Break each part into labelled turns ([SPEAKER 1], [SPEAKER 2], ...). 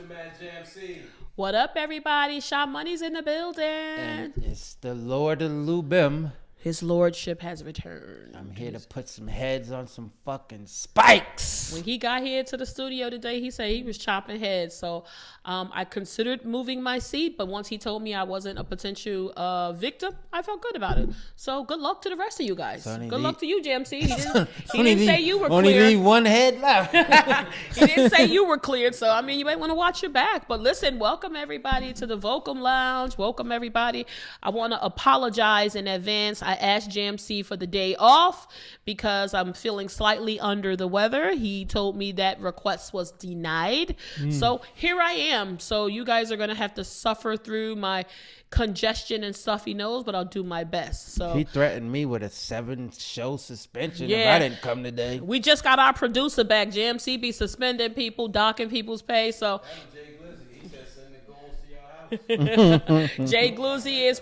[SPEAKER 1] man JMC.
[SPEAKER 2] What up, everybody? Shaw Money's in the building.
[SPEAKER 3] And it's the Lord of Lubim.
[SPEAKER 2] His lordship has returned.
[SPEAKER 3] I'm here to put some heads on some fucking spikes.
[SPEAKER 2] When he got here to the studio today, he said he was chopping heads. So I considered moving my seat, but once he told me I wasn't a potential victim, I felt good about it. So good luck to the rest of you guys. Good luck to you, JMC. He didn't say you were
[SPEAKER 3] only
[SPEAKER 2] cleared.
[SPEAKER 3] Only one head left.
[SPEAKER 2] He didn't say you were cleared. So, I mean, you might want to watch your back. But listen, welcome everybody to the Vocum Lounge. Welcome everybody. I want to apologize in advance. I asked JMC for the day off because I'm feeling slightly under the weather. He told me that request was denied. So here I am. So you guys are going to have to suffer through my congestion and stuffy nose, but I'll do my best. So
[SPEAKER 3] he threatened me with a 7-show suspension if I didn't come today.
[SPEAKER 2] We just got our producer back. JMC be suspending people, docking people's pay. So Jay Gluzzi is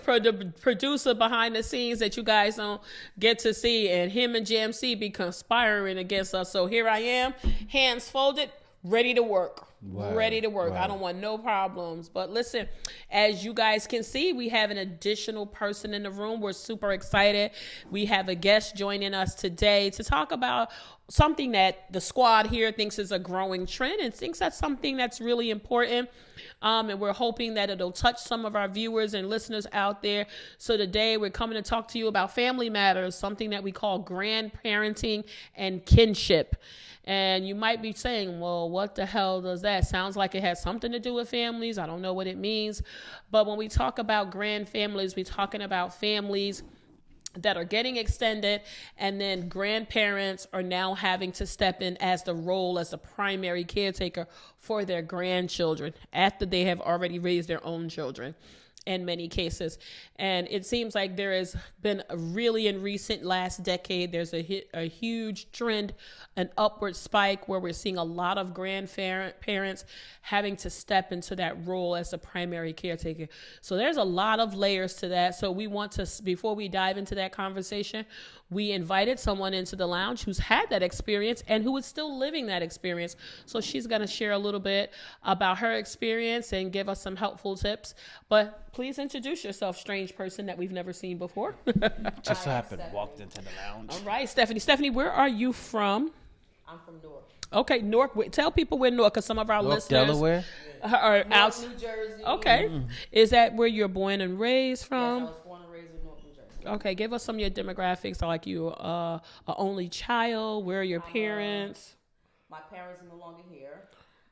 [SPEAKER 2] producer behind the scenes that you guys don't get to see, and him and JMC be conspiring against us. So here I am, hands folded, ready to work. Ready to work. I don't want no problems. But listen, as you guys can see, we have an additional person in the room. We're super excited. We have a guest joining us today to talk about something that the squad here thinks is a growing trend and thinks that's something that's really important. And we're hoping that it'll touch some of our viewers and listeners out there. So today we're coming to talk to you about family matters, something that we call grandparenting and kinship. And you might be saying, well, what the hell does that? Sounds like it has something to do with families. I don't know what it means. But when we talk about grand families, we're talking about families that are getting extended, and then grandparents are now having to step in as the role as the primary caretaker for their grandchildren after they have already raised their own children in many cases. And it seems like there has been a really in recent last decade, there's a huge trend, an upward spike where we're seeing a lot of grandparents having to step into that role as the primary caretaker. So there's a lot of layers to that. So we want to, before we dive into that conversation, we invited someone into the lounge who's had that experience and who is still living that experience. So she's going to share a little bit about her experience and give us some helpful tips. But please introduce yourself, strange person that we've never seen before.
[SPEAKER 3] Just so happened, walked into the lounge.
[SPEAKER 2] All right, Stephanie. Stephanie, where are you from?
[SPEAKER 4] I'm from Newark.
[SPEAKER 2] Okay, Newark. Tell people where Newark, because some of our listeners
[SPEAKER 3] Delaware
[SPEAKER 2] are out.
[SPEAKER 4] New Jersey.
[SPEAKER 2] Okay. Is that where you're born and raised from?
[SPEAKER 4] Yes, I was born and raised in Newark, New Jersey.
[SPEAKER 2] Okay, give us some of your demographics. Like you, an only child. Where are your parents?
[SPEAKER 4] My parents are no longer here.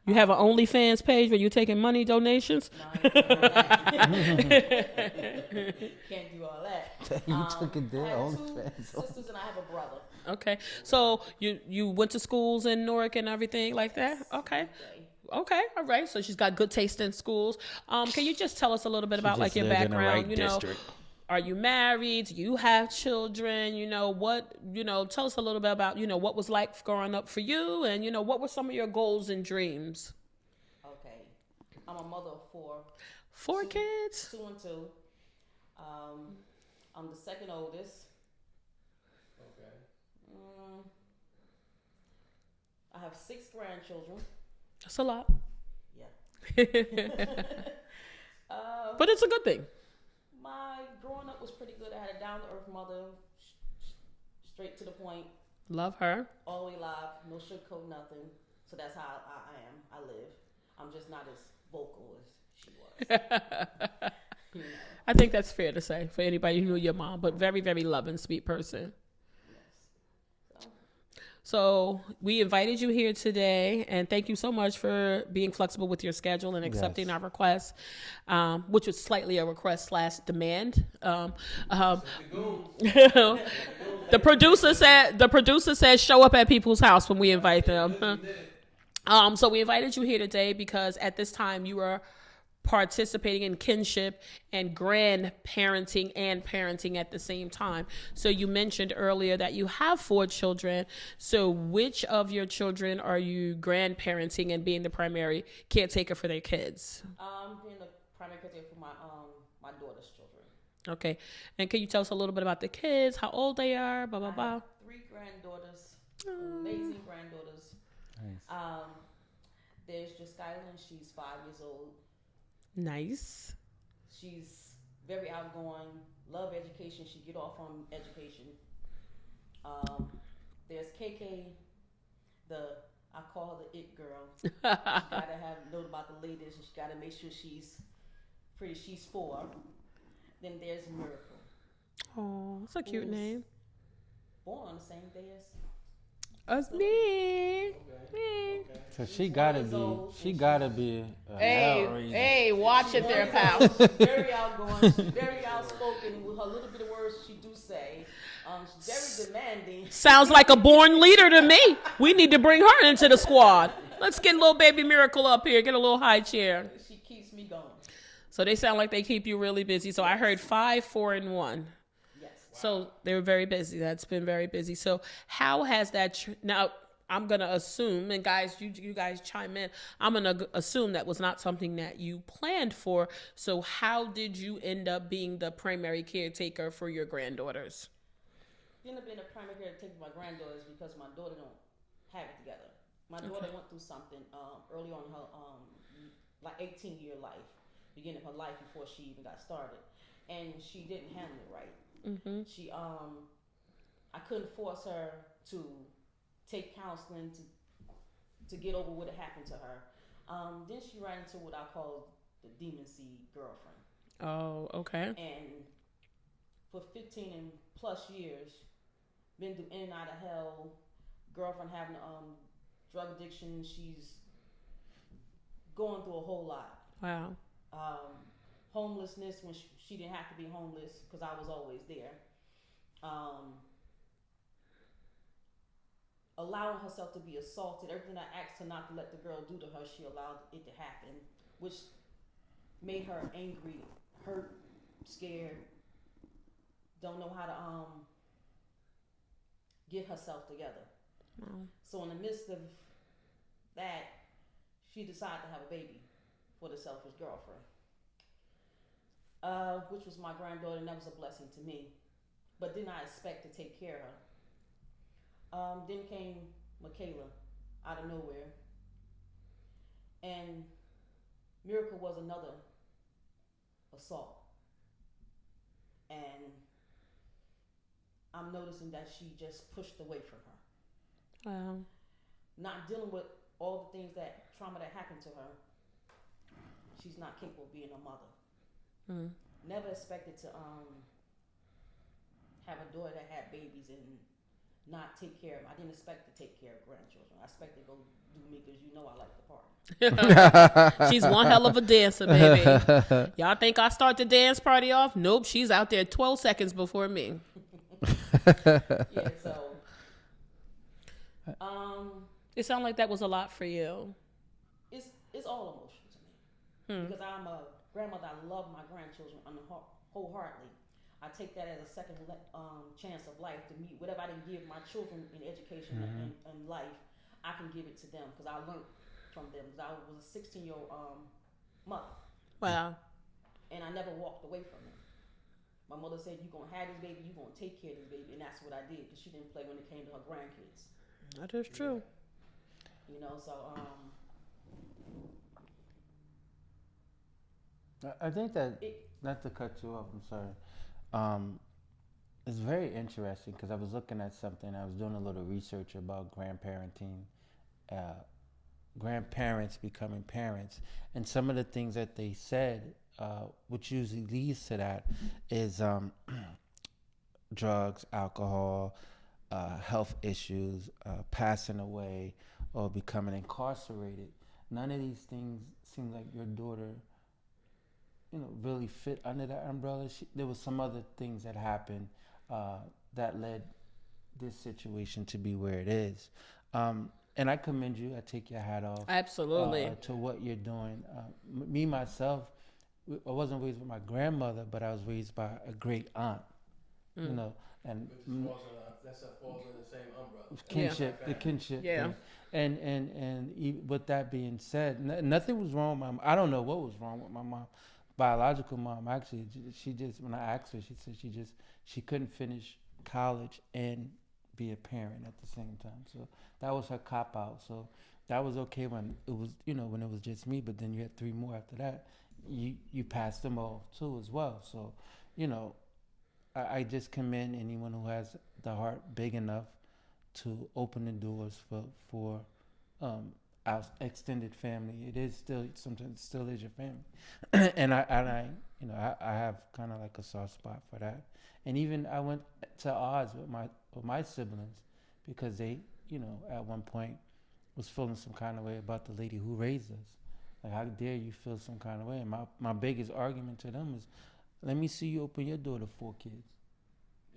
[SPEAKER 2] You have an OnlyFans page where you're taking money donations?
[SPEAKER 4] No, I ain't doing that. Can't do all that.
[SPEAKER 3] you took it there.
[SPEAKER 4] I have
[SPEAKER 3] OnlyFans.
[SPEAKER 4] two sisters and I have a brother.
[SPEAKER 2] Okay, so you went to schools in Newark and everything like that? Okay. Okay, all right. So she's got good taste in schools. Can you just tell us a little bit about like your background? Are you married? Do you have children? Tell us a little bit about, what was like growing up for you, and, what were some of your goals and dreams?
[SPEAKER 4] Okay. I'm a mother of four.
[SPEAKER 2] Four kids?
[SPEAKER 4] 2 and 2. I'm the second oldest.
[SPEAKER 1] Okay.
[SPEAKER 4] I have 6 grandchildren.
[SPEAKER 2] That's a lot.
[SPEAKER 4] Yeah.
[SPEAKER 2] But it's a good thing.
[SPEAKER 4] My growing up was pretty good. I had a down-to-earth mother, straight to the point.
[SPEAKER 2] Love her.
[SPEAKER 4] Always live, no sugarcoat, nothing. So that's how I am. I live. I'm just not as vocal as she was.
[SPEAKER 2] I think that's fair to say for anybody who knew your mom, but very, very loving, sweet person. So we invited you here today, and thank you so much for being flexible with your schedule and accepting our request, which was slightly a request / demand. The producer said show up at people's house when we invite them. So we invited you here today because at this time you are participating in kinship and grandparenting and parenting at the same time. So you mentioned earlier that you have 4 children. So which of your children are you grandparenting and being the primary caretaker for their kids?
[SPEAKER 4] Being the primary caretaker for my daughter's children.
[SPEAKER 2] Okay. And can you tell us a little bit about the kids, how old they are, blah, blah, blah?
[SPEAKER 4] I have 3 granddaughters, amazing granddaughters.
[SPEAKER 3] Nice.
[SPEAKER 4] There's just Skyland. She's 5 years old.
[SPEAKER 2] Nice.
[SPEAKER 4] She's very outgoing. Love education. She get off on education. Um, there's KK, the I call her the it girl. She gotta have know about the latest, and she gotta make sure she's pretty. She's 4. Then there's Miracle,
[SPEAKER 2] Oh, that's a cute
[SPEAKER 4] who's
[SPEAKER 2] name.
[SPEAKER 4] born on the same day as.
[SPEAKER 2] That's me.
[SPEAKER 1] Okay.
[SPEAKER 2] Me.
[SPEAKER 1] Okay.
[SPEAKER 3] So she
[SPEAKER 4] She's
[SPEAKER 3] gotta
[SPEAKER 4] 4 years
[SPEAKER 3] be.
[SPEAKER 4] old,
[SPEAKER 3] She
[SPEAKER 4] and
[SPEAKER 3] gotta be. A hell reason.
[SPEAKER 2] Hey, watch it there, pal.
[SPEAKER 4] She's very outgoing. She's very outspoken with her little bit of words she do say. She's very demanding.
[SPEAKER 2] Sounds like a born leader to me. We need to bring her into the squad. Let's get little baby Miracle up here. Get a little high chair.
[SPEAKER 4] She keeps me going.
[SPEAKER 2] So they sound like they keep you really busy. So I heard 5, 4, and 1.
[SPEAKER 4] Yes.
[SPEAKER 2] So they were very busy. That's been very busy. So how has that now? I'm gonna assume, and guys, you guys chime in. I'm gonna assume that was not something that you planned for. So how did you end up being the primary caretaker for your granddaughters?
[SPEAKER 4] Ended up being a primary care to take my granddaughters because my daughter don't have it together. My daughter went through something early on in her like 18-year life, beginning of her life before she even got started, and she didn't handle it right.
[SPEAKER 2] Mm-hmm.
[SPEAKER 4] She I couldn't force her to take counseling to get over what had happened to her. Then she ran into what I call the demon seed girlfriend.
[SPEAKER 2] Oh, okay.
[SPEAKER 4] And for 15 and plus years, been through in and out of hell. Girlfriend having drug addiction. She's going through a whole lot.
[SPEAKER 2] Wow.
[SPEAKER 4] Homelessness when she didn't have to be homeless because I was always there. Allowing herself to be assaulted. Everything I asked her not to let the girl do to her, she allowed it to happen, which made her angry, hurt, scared. Don't know how to get herself together.
[SPEAKER 2] Wow.
[SPEAKER 4] So in the midst of that, she decided to have a baby for the selfish girlfriend, which was my granddaughter, and that was a blessing to me. But didn't I expect to take care of her? Then came Michaela out of nowhere, and Miracle was another assault, and I'm noticing that she just pushed away from her.
[SPEAKER 2] Wow.
[SPEAKER 4] Not dealing with all the things that trauma that happened to her. She's not capable of being a mother.
[SPEAKER 2] Mm.
[SPEAKER 4] Never expected to have a daughter that had babies and not take care of them. I didn't expect to take care of grandchildren. I expected to go do me because you know I like the party.
[SPEAKER 2] She's one hell of a dancer, baby. Y'all think I start the dance party off? Nope, she's out there 12 seconds before me.
[SPEAKER 4] Yeah, so
[SPEAKER 2] It sounded like that was a lot for you.
[SPEAKER 4] it's all emotional to me because I'm a grandmother. I love my grandchildren wholeheartedly. I take that as a second chance of life to meet whatever I didn't give my children in education and life. I can give it to them because I learned from them. Because I was a 16-year-old mother.
[SPEAKER 2] Wow.
[SPEAKER 4] And I never walked away from them. My mother said, "You're gonna have this baby. You're gonna take care of this baby," and that's what I did because she didn't play when it came to her grandkids.
[SPEAKER 2] That is true.
[SPEAKER 4] You know, so
[SPEAKER 3] I think that, not to cut you off, I'm sorry. It's very interesting because I was looking at something. I was doing a little research about grandparenting, grandparents becoming parents, and some of the things that they said, which usually leads to that, is drugs, alcohol, health issues, passing away, or becoming incarcerated. None of these things seem like your daughter, really fit under that umbrella. There was some other things that happened that led this situation to be where it is. And I commend you. I take your hat off.
[SPEAKER 2] Absolutely.
[SPEAKER 3] To what you're doing. Me, myself, I wasn't raised with my grandmother, but I was raised by a great aunt, and
[SPEAKER 1] That falls in the same umbrella.
[SPEAKER 3] kinship,
[SPEAKER 1] Yeah.
[SPEAKER 3] the kinship
[SPEAKER 2] Yeah.
[SPEAKER 3] thing. And with that being said, nothing was wrong with my mom. I don't know what was wrong with my mom. Biological mom, actually, she just, when I asked her, she said she couldn't finish college and be a parent at the same time. So that was her cop out. So that was okay when it was, when it was just me. But then you had three more after that. You passed them all too as well. So, you know, I just commend anyone who has the heart big enough to open the doors for um, our extended family. It is still sometimes still is your family, and I I have kind of like a soft spot for that. And even I went to odds with my siblings because they at one point was feeling some kind of way about the lady who raised us. Like, how dare you feel some kind of way? And my biggest argument to them is, let me see you open your door to four kids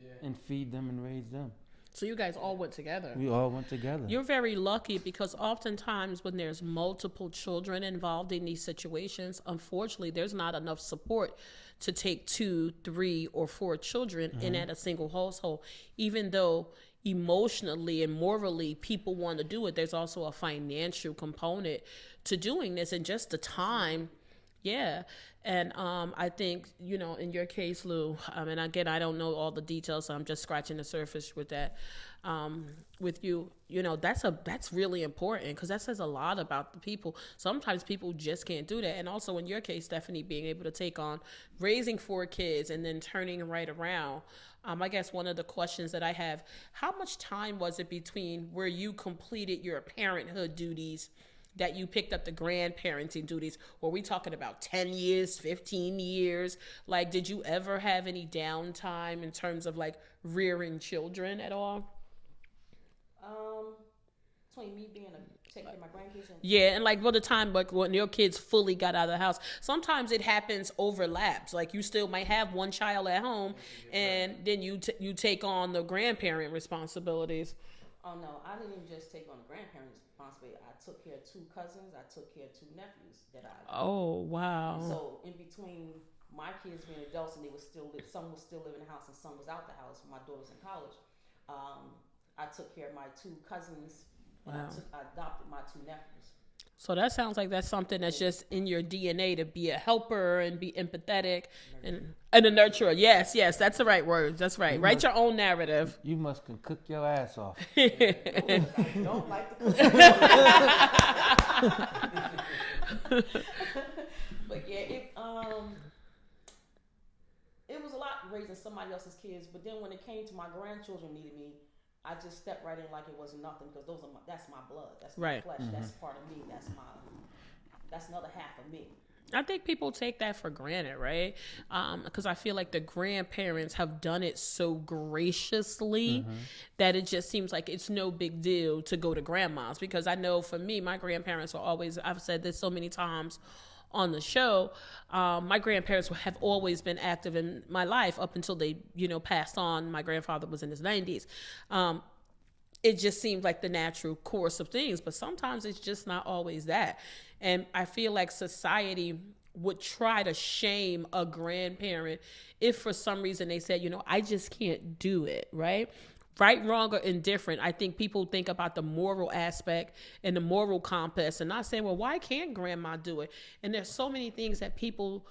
[SPEAKER 1] Yeah.
[SPEAKER 3] and feed them and raise them.
[SPEAKER 2] So you guys all went together.
[SPEAKER 3] We all went together.
[SPEAKER 2] You're very lucky because oftentimes when there's multiple children involved in these situations, unfortunately, there's not enough support to take 2, 3, or 4 children in at a single household. Even though emotionally and morally people want to do it, there's also a financial component to doing this and just the time. Yeah. And I think, in your case, Lou, and again, I don't know all the details, so I'm just scratching the surface with that. With you, that's really important because that says a lot about the people. Sometimes people just can't do that. And also in your case, Stephanie, being able to take on raising 4 kids and then turning right around. I guess one of the questions that I have, how much time was it between where you completed your parenthood duties that you picked up the grandparenting duties? Were we talking about 10 years, 15 years? Like, did you ever have any downtime in terms of like rearing children at all?
[SPEAKER 4] Between me taking care of my grandkids and
[SPEAKER 2] Yeah, and like by the time like when your kids fully got out of the house, sometimes it happens overlaps. Like you still might have one child at home, and then you take on the grandparent responsibilities.
[SPEAKER 4] oh no, I didn't just take on the grandparents' responsibility. I took care of 2 cousins. I took care of 2 nephews that I.
[SPEAKER 2] Oh wow!
[SPEAKER 4] So in between my kids being adults and some was still living in the house and some was out the house. My daughter's in college. I took care of my 2 cousins. And
[SPEAKER 2] Wow.
[SPEAKER 4] I adopted my 2 nephews.
[SPEAKER 2] So that sounds like that's something that's just in your DNA to be a helper and be empathetic and a nurturer. Yes, that's the right word. That's right. Write your own narrative.
[SPEAKER 3] You must can cook your ass off.
[SPEAKER 4] I don't like to cook. But yeah, it was a lot raising somebody else's kids. But then when it came to my grandchildren needing me, I just stepped right in like it was nothing because that's my blood, that's my
[SPEAKER 2] Right.
[SPEAKER 4] flesh, that's part of me, that's another half of me.
[SPEAKER 2] I think people take that for granted, right? Because I feel like the grandparents have done it so graciously that it just seems like it's no big deal to go to grandma's. Because I know for me, my grandparents were always, I've said this so many times on the show, my grandparents have always been active in my life up until they, passed on. My grandfather was in his 90s. It just seems like the natural course of things, but sometimes it's just not always that. And I feel like society would try to shame a grandparent if for some reason they said, I just can't do it, right? Right, wrong, or indifferent. I think people think about the moral aspect and the moral compass and not saying, well, why can't grandma do it? And there's so many things that people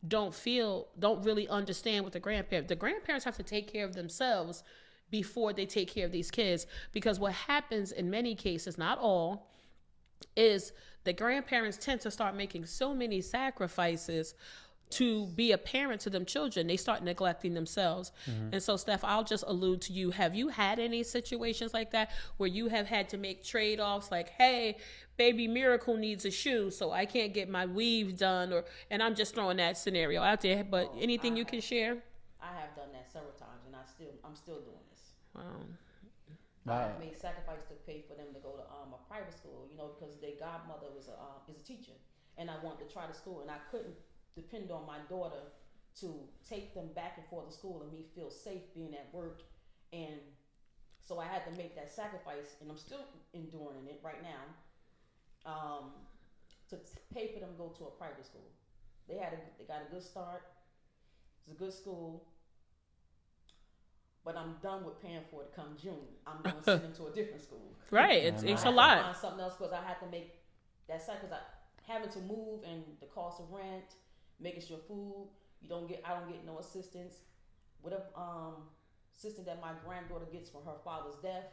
[SPEAKER 2] don't really understand with the grandparents. The grandparents have to take care of themselves before they take care of these kids, because what happens in many cases, not all, is the grandparents tend to start making so many sacrifices to be a parent to them children. They start neglecting themselves. And so, Steph, I'll just allude to you. Have you had any situations like that where you have had to make trade-offs like, hey, baby Miracle needs a shoe, so I can't get my weave done, and I'm just throwing that scenario out there, but anything you can share?
[SPEAKER 4] I have done that several times, and I'm still doing this.
[SPEAKER 2] Wow.
[SPEAKER 4] I made sacrifices to pay for them to go to a private school, because their godmother is a teacher, and I wanted to try the school, and I couldn't depend on my daughter to take them back and forth to school and me feel safe being at work, and so I had to make that sacrifice, and I'm still enduring it right now, to pay for them to go to a private school. They got a good start. It's a good school. But I'm done with paying for it come June. I'm going to send them to a different school.
[SPEAKER 2] Right, it's a
[SPEAKER 4] I have to
[SPEAKER 2] lot.
[SPEAKER 4] find something else because I have to make that sacrifice. Because having to move and the cost of rent, making sure food, I don't get no assistance. Whatever. assistance that my granddaughter gets from her father's death,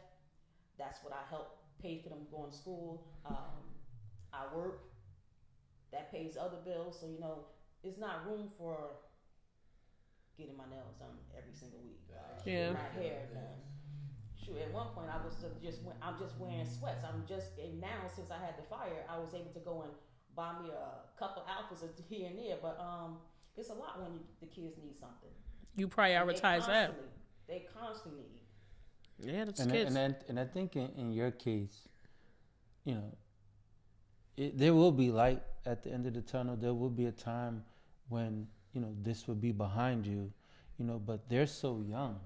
[SPEAKER 4] that's what I help pay for them going to school. I work, that pays other bills. So it's not room for getting my nails done every single week.
[SPEAKER 2] Yeah.
[SPEAKER 4] My hair done. Sure. At one point, I'm just wearing sweats. And now since I had the fire, I was able to go and buy me a couple outfits here and there. But it's a lot when the kids need something.
[SPEAKER 2] You prioritize that.
[SPEAKER 4] They constantly need.
[SPEAKER 2] Yeah, that's kids.
[SPEAKER 3] And I think in your case, there will be light at the end of the tunnel. There will be a time when this will be behind you, but they're so young.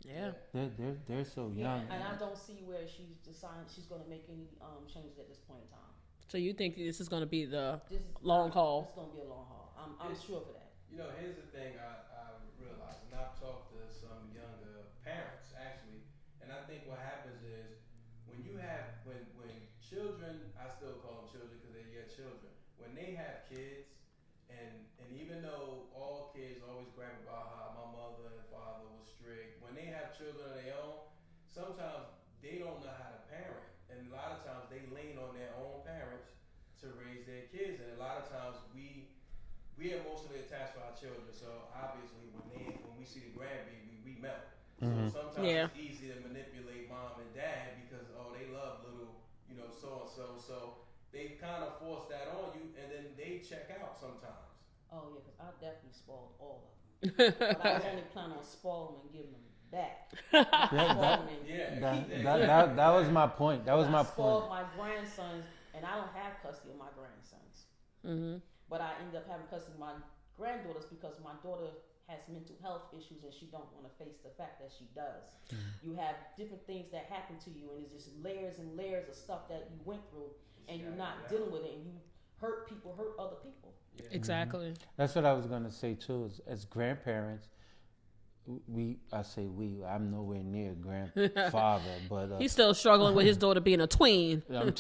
[SPEAKER 2] Yeah,
[SPEAKER 3] they're so young.
[SPEAKER 4] And I don't see where she's deciding she's going to make any changes at this point in time.
[SPEAKER 2] So you think this is going to be the long haul?
[SPEAKER 4] It's going to be a long haul. I'm sure for that.
[SPEAKER 1] Here's the thing I realized, and I've talked to some younger parents actually, and I think what happens is when children, I still call them children because they're your children, when they have kids, and even though all kids always grab about how my mother and father was strict, when they have children of their own, sometimes they don't know how to parent, and a lot of times they lean on their own parents to raise their kids, and a lot of times we are emotionally attached to our children, so obviously when we see the grandbaby, we melt. So sometimes it's easy to manipulate mom and dad because they love little so and so they kind of force that on you, and then they check out sometimes.
[SPEAKER 4] Oh yeah, because I definitely spoiled all of them. But I was only planning on spoiling them and giving them back.
[SPEAKER 3] That was my point. That was my point. I
[SPEAKER 4] spoiled my grandsons, and I don't have custody of my grandsons.
[SPEAKER 2] Mm-hmm.
[SPEAKER 4] But I ended up having custody of my granddaughters because my daughter has mental health issues and she don't want to face the fact that she does. You have different things that happen to you, and it's just layers and layers of stuff that you went through, and you're not dealing with it, and you hurt other people.
[SPEAKER 2] Yeah. Exactly.
[SPEAKER 3] That's what I was going to say too. As grandparents, I'm nowhere near grandfather, but
[SPEAKER 2] he's still struggling with his daughter being a tween.
[SPEAKER 3] I'm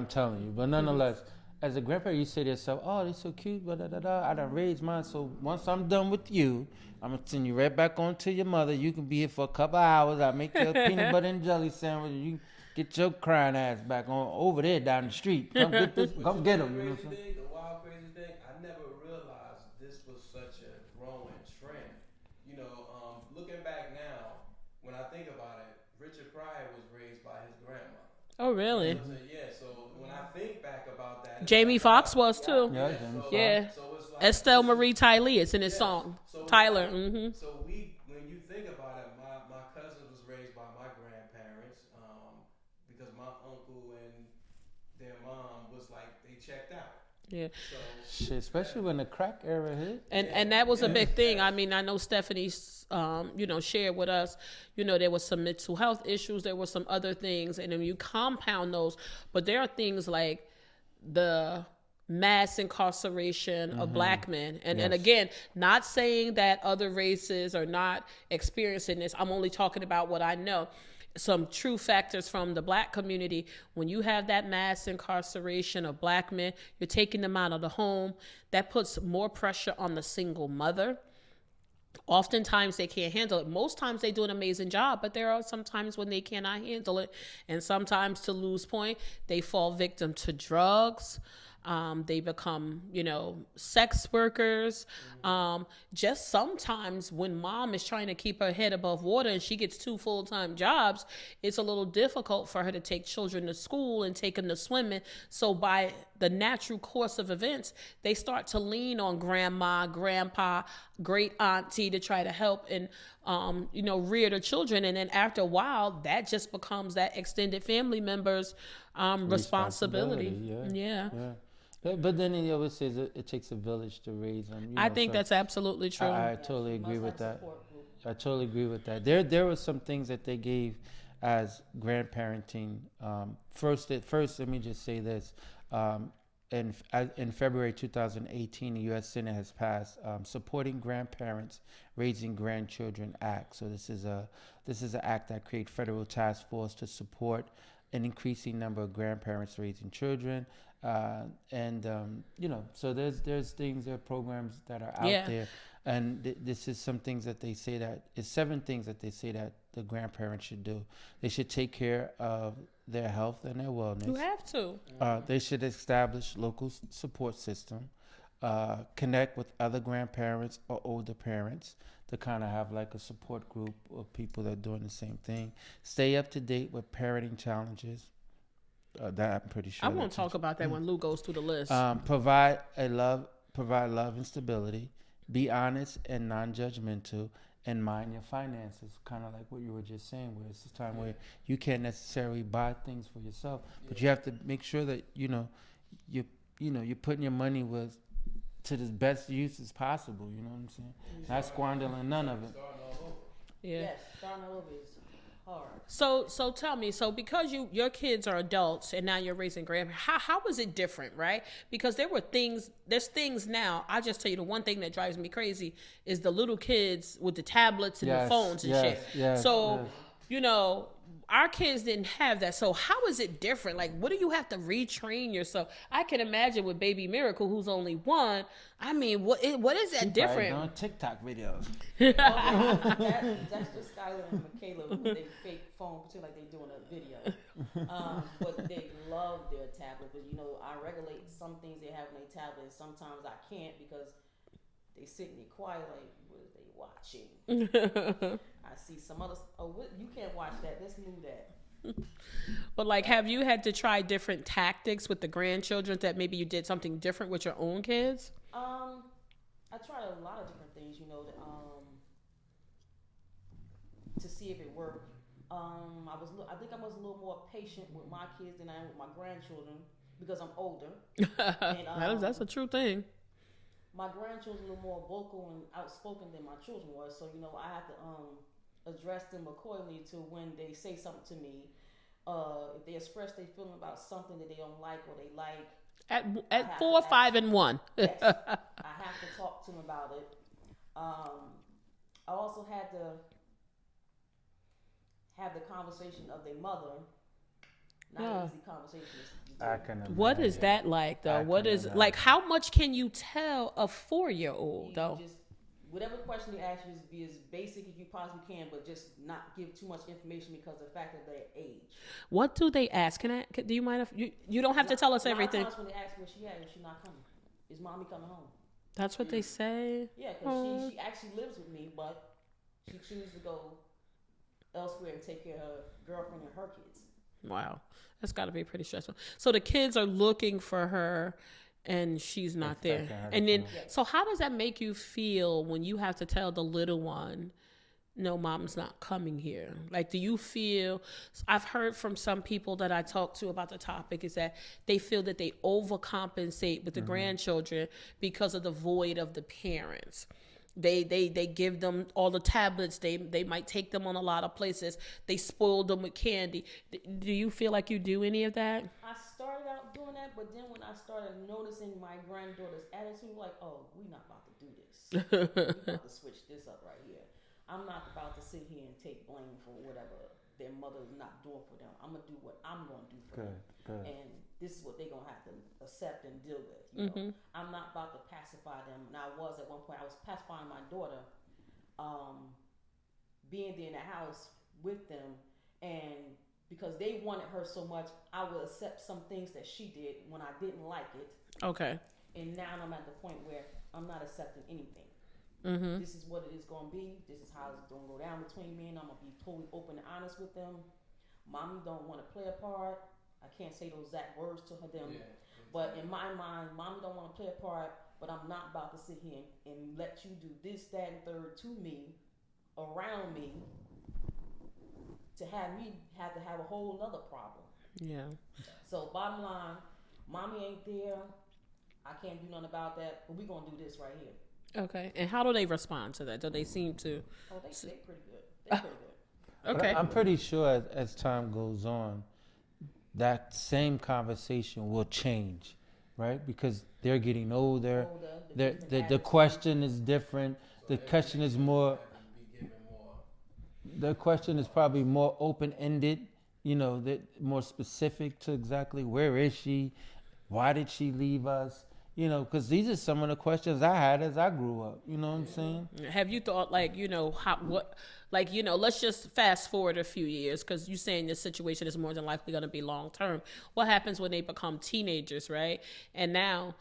[SPEAKER 3] telling you. But nonetheless, as a grandparent, you say to yourself, "Oh, they're so cute." But I done raised mine. So once I'm done with you, I'm gonna send you right back on to your mother. You can be here for a couple hours. I'll make you a peanut butter and jelly sandwich. And you get your crying ass back on over there down the street. Come get this. Come get them.
[SPEAKER 1] The wild crazy thing. I never realized this was such a growing trend. Looking back now, when I think about it, Richard Pryor was raised by his grandmother.
[SPEAKER 2] Oh, really?
[SPEAKER 1] Yeah. So when I think back about that,
[SPEAKER 2] Jamie Foxx was too.
[SPEAKER 3] Yeah.
[SPEAKER 1] So it's like
[SPEAKER 2] Estelle Marie Tylee. It's in his song.
[SPEAKER 1] So
[SPEAKER 2] Tyler.
[SPEAKER 1] So when you think about it, my cousin was raised by my grandparents, because my uncle and their mom was like they checked out.
[SPEAKER 2] Yeah.
[SPEAKER 1] So,
[SPEAKER 3] especially when the crack era hit.
[SPEAKER 2] And that was a big thing. I mean, I know Stephanie, shared with us, there was some mental health issues. There were some other things. And then you compound those. But there are things like the mass incarceration of black men. And again, not saying that other races are not experiencing this. I'm only talking about what I know. Some true factors from the black community. When you have that mass incarceration of black men, you're taking them out of the home. That puts more pressure on the single mother. Oftentimes they can't handle it. Most times they do an amazing job, but there are some times when they cannot handle it. And sometimes, to lose point, they fall victim to drugs. They become, sex workers. Just sometimes when mom is trying to keep her head above water and she gets 2 full-time jobs, it's a little difficult for her to take children to school and take them to swimming. So by the natural course of events, they start to lean on grandma, grandpa, great auntie to try to help and, rear the children. And then after a while, that just becomes that extended family member's responsibility. Yeah.
[SPEAKER 3] But then he always says it takes a village to raise them.
[SPEAKER 2] I think that's absolutely true.
[SPEAKER 3] I totally agree with that. I totally agree with that. There were some things that they gave as grandparenting. First, let me just say this. In February 2018, the U.S. Senate has passed Supporting Grandparents Raising Grandchildren Act. So this is an act that creates federal task force to support an increasing number of grandparents raising children. So there's things, there are programs that are out there. And this is some things that they say that it's 7 things that they say that the grandparents should do. They should take care of their health and their wellness.
[SPEAKER 2] You have to.
[SPEAKER 3] They should establish local support system, connect with other grandparents or older parents to kind of have like a support group of people that are doing the same thing. Stay up to date with parenting challenges. That I'm pretty sure.
[SPEAKER 2] I won't talk about that when Lou goes through the list.
[SPEAKER 3] Provide love and stability. Be honest and non-judgmental, and mind your finances. Kind of like what you were just saying, where it's a time where you can't necessarily buy things for yourself, but you have to make sure that you're putting your money to the best use as possible. You know what I'm saying? Not squandering none of it.
[SPEAKER 2] Yeah.
[SPEAKER 4] Yes, starting over is hard.
[SPEAKER 2] So tell me, so because your kids are adults and now you're raising grandparents, how was it different, right? Because there's things now. I just tell you, the one thing that drives me crazy is the little kids with the tablets and the phones and shit. So our kids didn't have that. So how is it different? Like, what do you have to retrain yourself? I can imagine with Baby Miracle, who's only 1. I mean, what is that different?
[SPEAKER 3] Doing TikTok videos.
[SPEAKER 4] That's just Skylar and Michaela with their fake phone, pretend like they're doing a video. But they love their tablet. But I regulate some things they have on their tablet, and sometimes I can't because they sit in there quiet, like, what are they watching? I see some other. You can't watch that. Let's move that.
[SPEAKER 2] But like, have you had to try different tactics with the grandchildren that maybe you did something different with your own kids?
[SPEAKER 4] I tried a lot of different things, to see if it worked. I think I was a little more patient with my kids than I am with my grandchildren because I'm older. And,
[SPEAKER 2] that's a true thing.
[SPEAKER 4] My grandchildren are a little more vocal and outspoken than my children were, so I have to address them accordingly to when they say something to me. If they express their feeling about something that they don't like or they like.
[SPEAKER 2] At 4, 5, and 1.
[SPEAKER 4] Yes, I have to talk to them about it. I also had to have the conversation of their mother. Not an easy conversation.
[SPEAKER 3] I can imagine.
[SPEAKER 2] What is that like, though? What is like? How much can you tell a 4-year-old, though?
[SPEAKER 4] Just whatever question they ask you be as basic as you possibly can, but just not give too much information because of the fact of their age.
[SPEAKER 2] What do they ask? Do you mind if you don't have to tell us everything?
[SPEAKER 4] A lot of times when they ask me where she at, if she's not coming, is mommy coming home?
[SPEAKER 2] That's what they say.
[SPEAKER 4] Yeah, because she actually lives with me, but she chooses to go elsewhere and take care of her girlfriend and her kids.
[SPEAKER 2] Wow, that's got to be pretty stressful. So the kids are looking for her, and she's not there. And then, so how does that make you feel when you have to tell the little one, no, mom's not coming here? Like, do you feel, I've heard from some people that I talk to about the topic is that they feel that they overcompensate with the grandchildren because of the void of the parents. They give them all the tablets. They might take them on a lot of places. They spoil them with candy. Do you feel like you do any of that?
[SPEAKER 4] I started out doing that, but then when I started noticing my granddaughter's attitude, like, oh, we're not about to do this. We're about to switch this up right here. I'm not about to sit here and take blame for whatever their mother is not doing for them. I'm going to do what I'm going to do for them. Good. And this is what they're going to have to accept and deal with. You know? I'm not about to pacify them. And I was at one point, I was pacifying my daughter, being there in the house with them. And because they wanted her so much, I would accept some things that she did when I didn't like it.
[SPEAKER 2] Okay.
[SPEAKER 4] And now I'm at the point where I'm not accepting anything. This is what it is going to be. This is how it's going to go down between me, and I'm going to be totally open and honest with them. Mommy don't want to play a part. I can't say those exact words to them. Yeah. But in my mind, mommy don't want to play a part, but I'm not about to sit here and let you do this, that, and third to me, around me, to have me have to have a whole nother problem. Yeah. So bottom line, mommy ain't there. I can't do nothing about that, but we're going to do this right here.
[SPEAKER 2] Okay. And how do they respond to that? Do they seem to?
[SPEAKER 4] Oh, they're pretty good. They're pretty good.
[SPEAKER 2] Okay.
[SPEAKER 3] I'm pretty sure as time goes on, that same conversation will change, right? Because they're getting older. The question is different. The question is more. The question is probably more open-ended. That more specific to exactly where is she, why did she leave us? You know, because these are some of the questions I had as I grew up. You know what I'm saying?
[SPEAKER 2] Have you thought, like, let's just fast forward a few years, because you're saying this situation is more than likely going to be long term. What happens when they become teenagers, right? And now,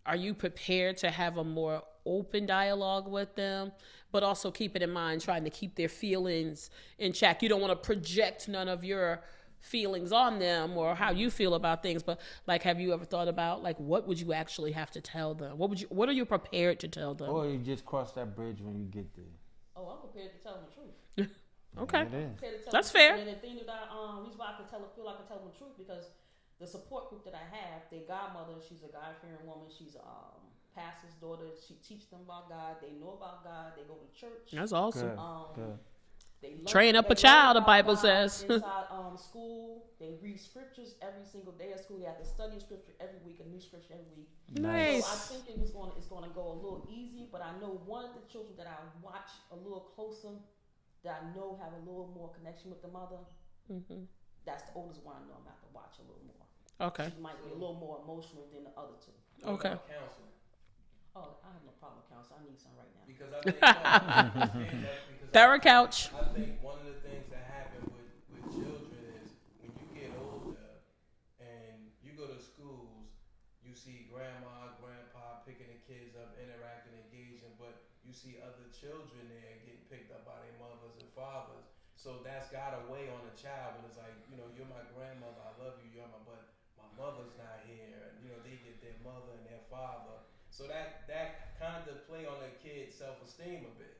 [SPEAKER 2] are you prepared to have a more open dialogue with them, but also keep it in mind, trying to keep their feelings in check? You don't want to project none of your feelings on them or how you feel about things, but like, have you ever thought about, like, what would you actually have to tell them? What are you prepared to tell them?
[SPEAKER 3] Or you just cross that bridge when you get there.
[SPEAKER 4] Oh, I'm prepared to tell them the truth.
[SPEAKER 2] Okay.
[SPEAKER 3] It is.
[SPEAKER 2] That's fair.
[SPEAKER 4] And the thing that reason why I feel like I can tell them the truth, because the support group that I have, their godmother, she's a God-fearing woman. She's a pastor's daughter. She teaches them about God. They know about God. They go to church.
[SPEAKER 2] That's awesome.
[SPEAKER 3] Good.
[SPEAKER 2] Train up a child, the Bible says.
[SPEAKER 4] Inside school, they read scriptures every single day at school. They have to study scripture every week, a new scripture every week.
[SPEAKER 2] Nice.
[SPEAKER 4] So I think it's going to go a little easy, but I know one of the children that I watch a little closer, that I know have a little more connection with the mother. Mm-hmm. That's the oldest one I know I'm going to have to watch a little more.
[SPEAKER 2] Okay.
[SPEAKER 4] She might be a little more emotional than the other two.
[SPEAKER 2] Okay.
[SPEAKER 1] Counseling.
[SPEAKER 4] Oh, I have no problem with counseling. I need some right now.
[SPEAKER 1] Because I think
[SPEAKER 2] Thera couch.
[SPEAKER 1] I think one of the things that happen with children is when you get older and you go to schools, you see grandma, grandpa picking the kids up, interacting, engaging, but you see other children there getting picked up by their mothers and fathers. So that's got a weigh on a child when it's like, you're my grandmother, I love you, but my mother's not here, and they get their mother and their father. So that kind of play on a kid's self-esteem a bit.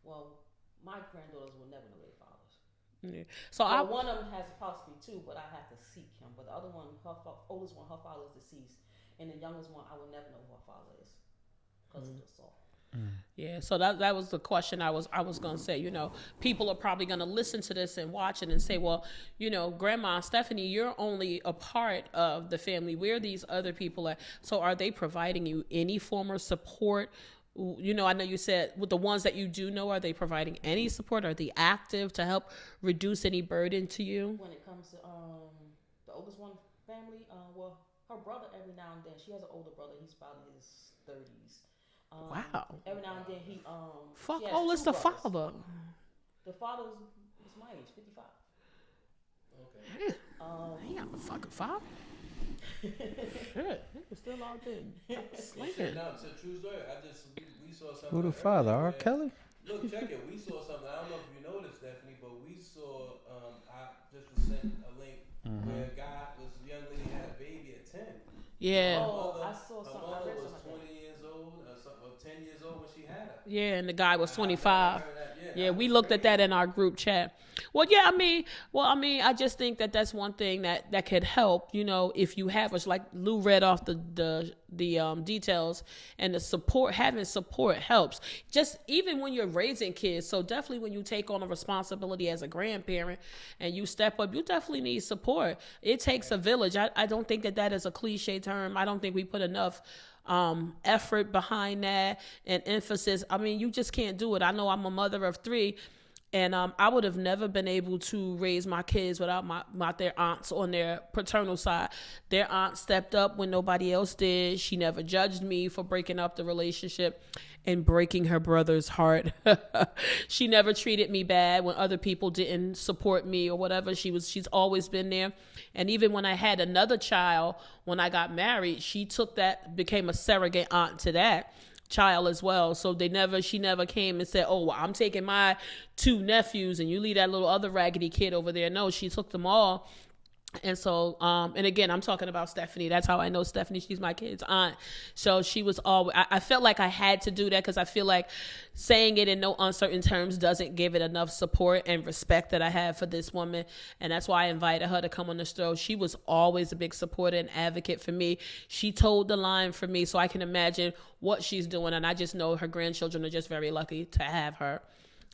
[SPEAKER 4] Well, my granddaughters will never know their fathers.
[SPEAKER 2] Yeah. So
[SPEAKER 4] one of them has possibly two, but I have to seek him. But the other one, oldest one, her father is deceased, and the youngest one, I will never know who her father is because of the assault.
[SPEAKER 2] Yeah, so that was the question I was gonna say. People are probably gonna listen to this and watch it and say, well, Grandma Stephanie, you're only a part of the family. Where these other people at? So are they providing you any form of support? I know you said with the ones that you do know, are they providing any support? Are they active to help reduce any burden to you?
[SPEAKER 4] When it comes to the oldest one family, her brother every now and then, she has an older brother. He's about in his 30s.
[SPEAKER 2] Wow.
[SPEAKER 4] Every now and then he
[SPEAKER 2] fuck.
[SPEAKER 4] She has
[SPEAKER 2] Oh, it's
[SPEAKER 4] two
[SPEAKER 2] the
[SPEAKER 4] brothers.
[SPEAKER 2] father.
[SPEAKER 4] The father's my age, 55.
[SPEAKER 1] Okay.
[SPEAKER 2] He ain't a fucking father. Shit, he was still out there. Slinging.
[SPEAKER 1] No, it's a true story. We saw something.
[SPEAKER 3] Who the father? R. Kelly?
[SPEAKER 1] Look, check it. We saw something. I don't know if you noticed, Stephanie, but we saw. I just was sent a link where a young lady had a baby at 10.
[SPEAKER 2] Yeah.
[SPEAKER 4] I saw something.
[SPEAKER 1] Her
[SPEAKER 4] I
[SPEAKER 1] mother
[SPEAKER 4] read
[SPEAKER 1] was
[SPEAKER 4] something.
[SPEAKER 1] 20 years old, or 10 years old when she had her.
[SPEAKER 2] Yeah, and the guy was 25. Yeah, we
[SPEAKER 1] was
[SPEAKER 2] looked at
[SPEAKER 1] crazy.
[SPEAKER 2] that in our group chat. Well, yeah, I just think that that's one thing that could help, if you have us, like Lou read off the details, and the support, having support helps. Just even when you're raising kids. So definitely when you take on a responsibility as a grandparent and you step up, you definitely need support. It takes a village. I don't think that is a cliche term. I don't think we put enough effort behind that and emphasis. You just can't do it. I know I'm a mother of 3, and I would have never been able to raise my kids without their aunts on their paternal side. Their aunt stepped up when nobody else did. She never judged me for breaking up the relationship and breaking her brother's heart. She never treated me bad when other people didn't support me or whatever. She's always been there. And even when I had another child, when I got married, she became a surrogate aunt to that child as well. So she never came and said, oh, well, I'm taking my 2 nephews and you leave that little other raggedy kid over there. No, she took them all. And so, and again, I'm talking about Stephanie. That's how I know Stephanie. She's my kid's aunt. So she was always, I felt like I had to do that because I feel like saying it in no uncertain terms doesn't give it enough support and respect that I have for this woman. And that's why I invited her to come on the show. She was always a big supporter and advocate for me. She told the line for me, so I can imagine what she's doing. And I just know her grandchildren are just very lucky to have her.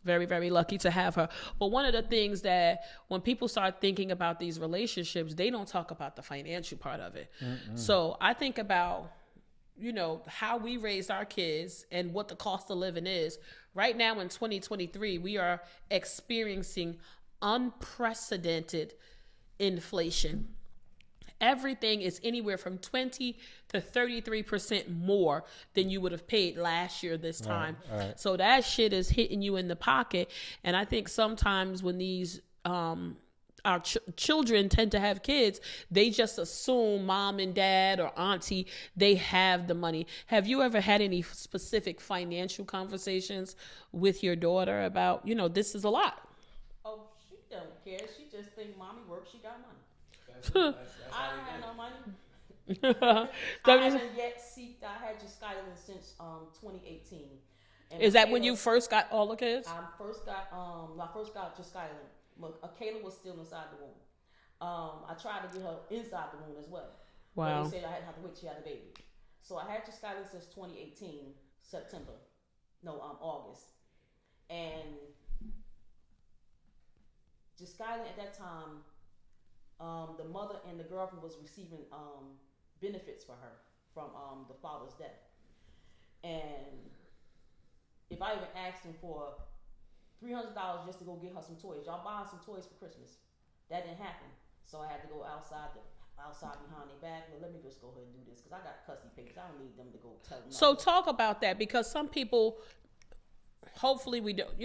[SPEAKER 2] Very, very lucky to have her. But one of the things that when people start thinking about these relationships, they don't talk about the financial part of it. So I think about, how we raised our kids and what the cost of living is. Right now in 2023, we are experiencing unprecedented inflation. everything is anywhere from 20 to 33% more than you would have paid last year this time.
[SPEAKER 3] Right.
[SPEAKER 2] So that shit is hitting you in the pocket. And I think sometimes when these our children tend to have kids, they just assume mom and dad or auntie, they have the money. Have you ever had any specific financial conversations with your daughter about, this is a lot?
[SPEAKER 4] Oh, she don't care. She just think mommy works, she got money.
[SPEAKER 1] That's
[SPEAKER 4] I
[SPEAKER 1] how
[SPEAKER 4] don't have
[SPEAKER 1] they
[SPEAKER 4] no money.
[SPEAKER 2] I
[SPEAKER 4] I haven't yet seeked. I had just Skyland since 2018. And
[SPEAKER 2] Is that
[SPEAKER 4] Michaela,
[SPEAKER 2] when you first got all the kids?
[SPEAKER 4] I first got just Skyland. Kayla was still inside the womb. I tried to get her inside the womb as well.
[SPEAKER 2] Wow.
[SPEAKER 4] But they said I had to have to wait till she had the baby. So I had just Skyland since 2018 August, and just Skyland at that time. The mother and the girlfriend was receiving benefits for her from the father's death. And if I even asked him for $300 just to go get her some toys, y'all buy her some toys for Christmas. That didn't happen. So I had to go outside behind their back. Well, let me just go ahead and do this because I got custody papers. I don't need them to go tell them.
[SPEAKER 2] So talk about that, because some people, hopefully we don't,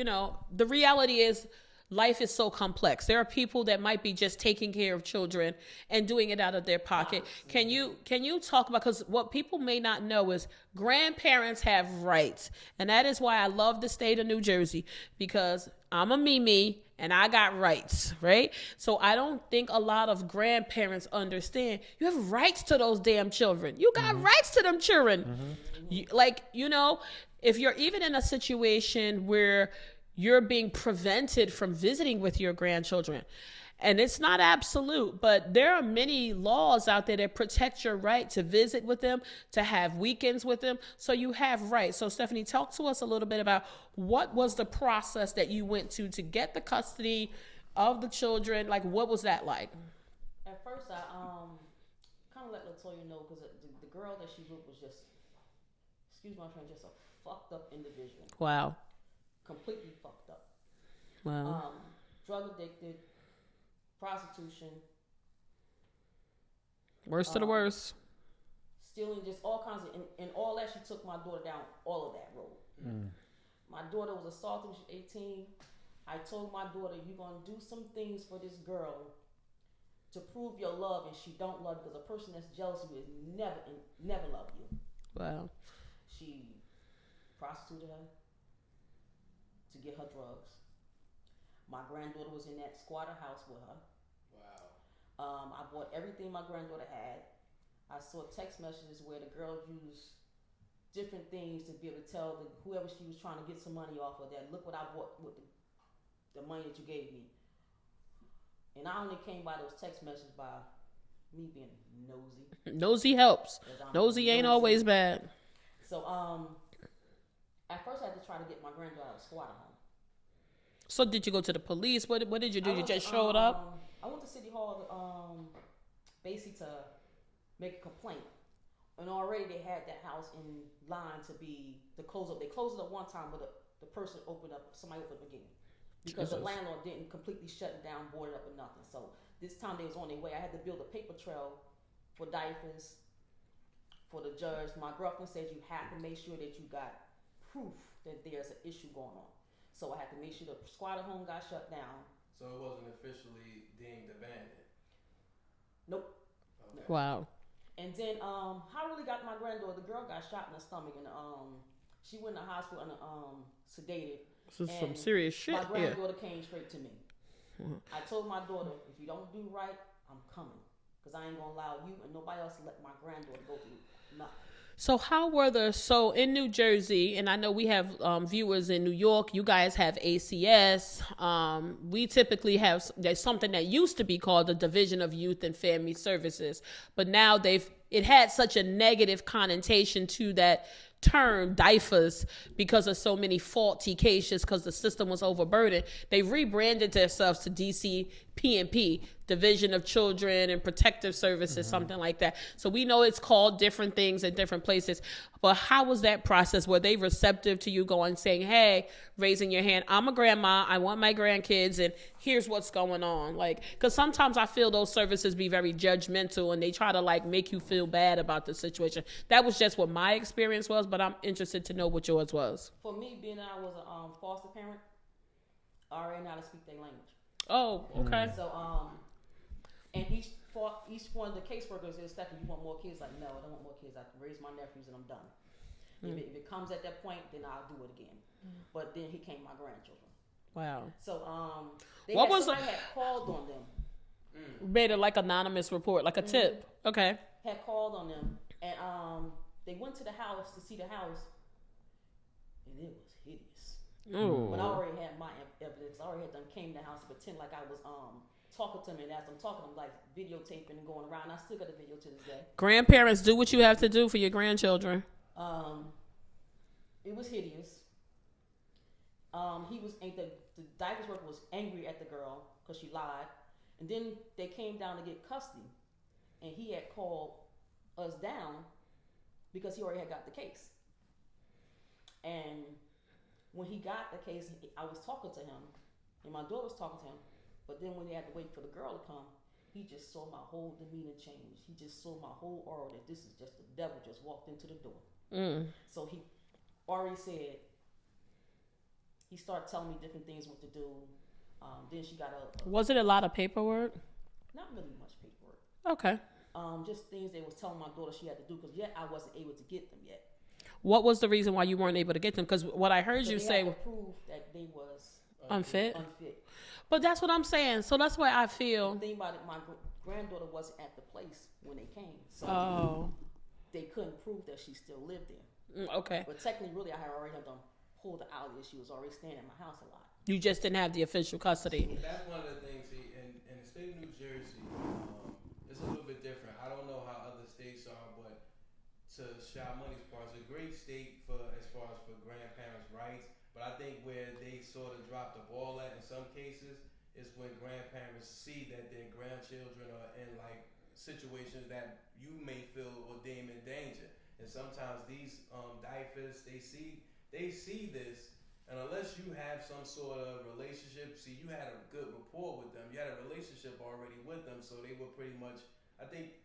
[SPEAKER 2] the reality is life is so complex. There are people that might be just taking care of children and doing it out of their pocket. Can you talk about, because what people may not know is grandparents have rights. And that is why I love the state of New Jersey, because I'm a Mimi and I got rights, right? So I don't think a lot of grandparents understand you have rights to those damn children. You got rights to them children. If you're even in a situation where you're being prevented from visiting with your grandchildren, and it's not absolute, but there are many laws out there that protect your right to visit with them, to have weekends with them. So you have rights. So Stephanie, talk to us a little bit about what was the process that you went to get the custody of the children. Like, what was that like?
[SPEAKER 4] At first, I kind of let Latoya know, because the girl that she with was just, excuse my friend, just a fucked up individual.
[SPEAKER 2] Wow.
[SPEAKER 4] Completely fucked up.
[SPEAKER 2] Wow.
[SPEAKER 4] Drug addicted, prostitution.
[SPEAKER 2] Worst of the worst.
[SPEAKER 4] Stealing, just all kinds of, and all that, she took my daughter down all of that road. My daughter was assaulted when she was 18. I told my daughter, you're going to do some things for this girl to prove your love, and she don't love you, because a person that's jealous of you is never love you.
[SPEAKER 2] Wow.
[SPEAKER 4] She prostituted her to get her drugs. My granddaughter was in that squatter house with her.
[SPEAKER 1] Wow.
[SPEAKER 4] I bought everything my granddaughter had. I saw text messages where the girl used different things to be able to tell whoever she was trying to get some money off of, that look what I bought with the money that you gave me. And I only came by those text messages by me being nosy.
[SPEAKER 2] Nosy helps. Nosy ain't always bad.
[SPEAKER 4] So at first I had to try to get my granddaughter out of the squatter home.
[SPEAKER 2] So did you go to the police? What did you do? You just showed up?
[SPEAKER 4] I went to City Hall, basically to make a complaint. And already they had that house in line to close up. They closed it up one time, but the person somebody opened up again. Because the landlord didn't completely shut it down, board it up or nothing. So this time they was on their way. I had to build a paper trail for diapers, for the judge. My girlfriend said you have to make sure that you got proof that there's an issue going on. So I had to make sure the squatter home got shut down.
[SPEAKER 1] So it wasn't officially deemed abandoned?
[SPEAKER 4] Nope.
[SPEAKER 1] Okay.
[SPEAKER 2] Wow.
[SPEAKER 4] And then how I really got my granddaughter, the girl got shot in the stomach, and she went to the hospital and sedated.
[SPEAKER 2] This is some serious shit.
[SPEAKER 4] My granddaughter came straight to me. I told my daughter, if you don't do right, I'm coming, because I ain't gonna allow you and nobody else to let my granddaughter go through nothing.
[SPEAKER 2] So in New Jersey, and I know we have viewers in New York, you guys have ACS. We typically there's something that used to be called the Division of Youth and Family Services, but now it had such a negative connotation to that term, DIFAs, because of so many faulty cases, because the system was overburdened. They rebranded themselves to DCPS, P&P, Division of Children and Protective Services, something like that. So we know it's called different things in different places. But how was that process? Were they receptive to you going, saying, hey, raising your hand, I'm a grandma, I want my grandkids, and here's what's going on? Like, because sometimes I feel those services be very judgmental and they try to like make you feel bad about the situation. That was just what my experience was, but I'm interested to know what yours was.
[SPEAKER 4] For me, being that I was a foster parent, I already know how to speak their language.
[SPEAKER 2] Oh, okay.
[SPEAKER 4] So, and each one of the caseworkers is, Stephanie, you want more kids? Like, no, I don't want more kids. I can raise my nephews and I'm done. If it comes at that point, then I'll do it again. But then he came my grandchildren.
[SPEAKER 2] Wow.
[SPEAKER 4] So, somebody had called on them.
[SPEAKER 2] Made it like anonymous report, like a tip. Okay.
[SPEAKER 4] Had called on them, and they went to the house to see the house, and it was hideous.
[SPEAKER 2] Ooh.
[SPEAKER 4] But I already had my evidence. I already had them came to the house to pretend like I was talking to them, and as I'm talking, I'm like videotaping and going around. I still got the video to this day.
[SPEAKER 2] Grandparents, do what you have to do for your grandchildren.
[SPEAKER 4] It was hideous. The diapers worker was angry at the girl because she lied, and then they came down to get custody, and he had called us down because he already had got the case. And when he got the case, I was talking to him, and my daughter was talking to him. But then when they had to wait for the girl to come, he just saw my whole demeanor change. He just saw my whole aura that this is just the devil just walked into the door. So he already said, he started telling me different things what to do. Then she got
[SPEAKER 2] Was it a lot of paperwork?
[SPEAKER 4] Not really much paperwork.
[SPEAKER 2] Okay.
[SPEAKER 4] Just things they was telling my daughter she had to do because yet I wasn't able to get them yet.
[SPEAKER 2] What was the reason why you weren't able to get them? Because what I heard you say,
[SPEAKER 4] had to prove that they was
[SPEAKER 2] unfit.
[SPEAKER 4] Unfit.
[SPEAKER 2] But that's what I'm saying. So that's why I feel.
[SPEAKER 4] The thing about it, my granddaughter wasn't at the place when they came, so they couldn't prove that she still lived there.
[SPEAKER 2] Okay.
[SPEAKER 4] But technically, really, I had already had them pulled her out. She was already staying at my house a lot.
[SPEAKER 2] You just didn't have the official custody.
[SPEAKER 1] That's one of the things. See, in the state of New Jersey, it's a little bit different. I don't know how other states are, but to Sha Money's part, it's a great state for as far as for grandparents' rights. But I think where they sort of drop the ball at in some cases is when grandparents see that their grandchildren are in like situations that you may feel or deem in danger. And sometimes these diapers, they see this, and unless you have some sort of relationship, see, you had a good rapport with them, you had a relationship already with them, so they were pretty much, I think,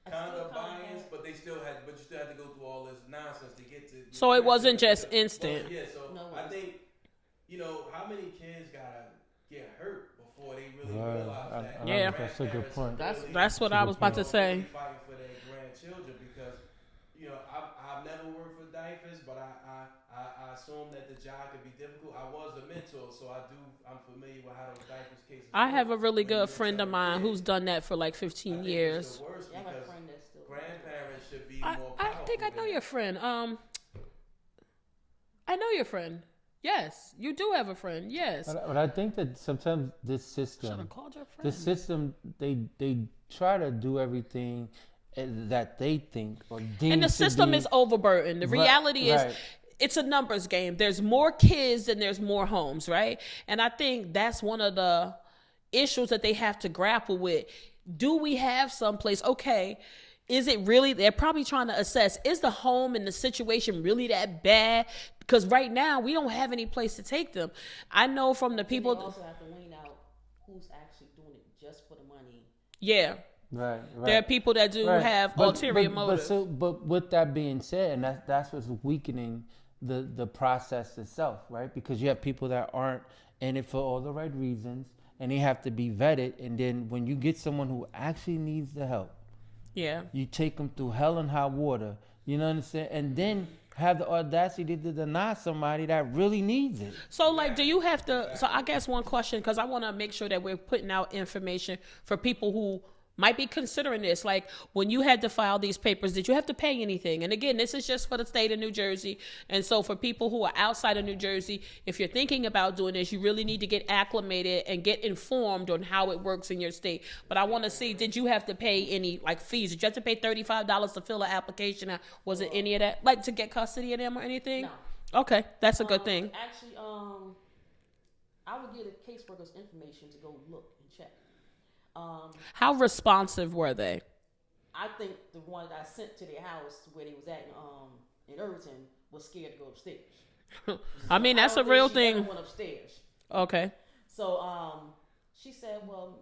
[SPEAKER 1] kind of biased, but you still had to go through all this nonsense to get to.
[SPEAKER 2] So it wasn't just instant.
[SPEAKER 1] Yeah, so I think, how many kids gotta get hurt before they really realize that?
[SPEAKER 2] Yeah,
[SPEAKER 3] that's a good point.
[SPEAKER 2] That's what I was about to say.
[SPEAKER 1] Fighting for their grandchildren because, I've never worked for diapers, but I assume that the job could be difficult. I was a mentor, so I'm familiar with how those diapers cases.
[SPEAKER 2] I have a really good friend of mine who's done that for like 15 years.
[SPEAKER 1] It's the worst
[SPEAKER 4] I have a
[SPEAKER 1] because
[SPEAKER 4] friend that's still
[SPEAKER 1] grandparents should be
[SPEAKER 2] I
[SPEAKER 1] more powerful.
[SPEAKER 2] think I know your friend. I know your friend. Yes, you do have a friend. Yes.
[SPEAKER 3] But I think that sometimes this
[SPEAKER 2] Should
[SPEAKER 3] system,
[SPEAKER 2] have called your friend.
[SPEAKER 3] they try to do everything that they think or deem
[SPEAKER 2] And the
[SPEAKER 3] to
[SPEAKER 2] system
[SPEAKER 3] be,
[SPEAKER 2] is overburdened. The reality is,
[SPEAKER 3] right.
[SPEAKER 2] it's a numbers game. There's more kids than there's more homes, right? And I think that's one of the issues that they have to grapple with. Do we have someplace? Okay, is it really? They're probably trying to assess, is the home and the situation really that bad? Because right now we don't have any place to take them. I know from the people.
[SPEAKER 4] They also have to wean out who's actually doing it just for the money.
[SPEAKER 2] Yeah.
[SPEAKER 3] Right.
[SPEAKER 2] There are people that do have ulterior motives.
[SPEAKER 3] But with that being said, and that's what's weakening the process itself, right? Because you have people that aren't in it for all the right reasons, and they have to be vetted. And then when you get someone who actually needs the help, you take them through hell and high water. You know what I'm saying? And then have the audacity to deny somebody that really needs it.
[SPEAKER 2] So, like, do you have to? So, I guess one question, because I want to make sure that we're putting out information for people who might be considering this. Like, when you had to file these papers, did you have to pay anything? And again, this is just for the state of New Jersey. And so for people who are outside of New Jersey, if you're thinking about doing this, you really need to get acclimated and get informed on how it works in your state. But I want to see, did you have to pay any, like, fees? Did you have to pay $35 to fill an application out? Was it any of that, like, to get custody of them or anything?
[SPEAKER 4] No.
[SPEAKER 2] Okay, that's a good thing.
[SPEAKER 4] Actually, I would get a caseworker's information to go look and check.
[SPEAKER 2] How responsive were they?
[SPEAKER 4] I think the one that I sent to their house where they was at in Irvington was scared to go upstairs.
[SPEAKER 2] I mean, that's a
[SPEAKER 4] don't
[SPEAKER 2] real
[SPEAKER 4] think she ever
[SPEAKER 2] thing.
[SPEAKER 4] went upstairs.
[SPEAKER 2] Okay.
[SPEAKER 4] So she said, "Well,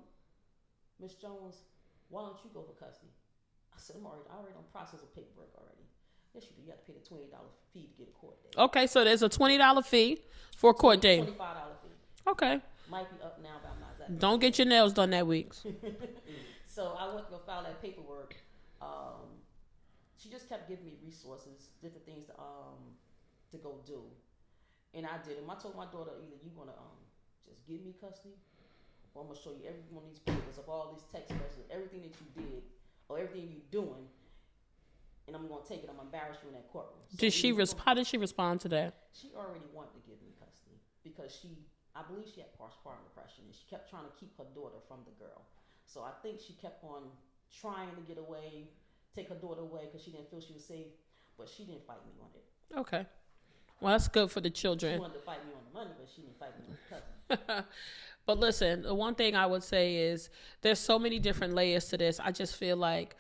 [SPEAKER 4] Miss Jones, why don't you go for custody?" I said, I already on process of paperwork already. Yes, you do. You have to pay the $28 fee to get a court date.
[SPEAKER 2] Okay, so there's a $20 fee for a court date.
[SPEAKER 4] $25 fee.
[SPEAKER 2] Okay.
[SPEAKER 4] Might be up now, but I'm not exactly.
[SPEAKER 2] Don't get your nails done that week.
[SPEAKER 4] So I went to go file that paperwork. She just kept giving me resources, different things to go do, and I did them. I told my daughter, either you're gonna just give me custody, or I'm gonna show you every one of these papers of all these text messages, everything that you did, or everything you're doing, and I'm gonna take it. I'm gonna embarrass you in that courtroom. So
[SPEAKER 2] How did she respond to that?
[SPEAKER 4] She already wanted to give me custody because I believe she had postpartum depression, and she kept trying to keep her daughter from the girl. So I think she kept on trying to get away, take her daughter away because she didn't feel she was safe, but she didn't fight me on it.
[SPEAKER 2] Okay. Well, that's good for the
[SPEAKER 4] She
[SPEAKER 2] children.
[SPEAKER 4] wanted to fight me on the money, but she didn't fight me on the cousin.
[SPEAKER 2] But listen, the one thing I would say is there's so many different layers to this. I just feel like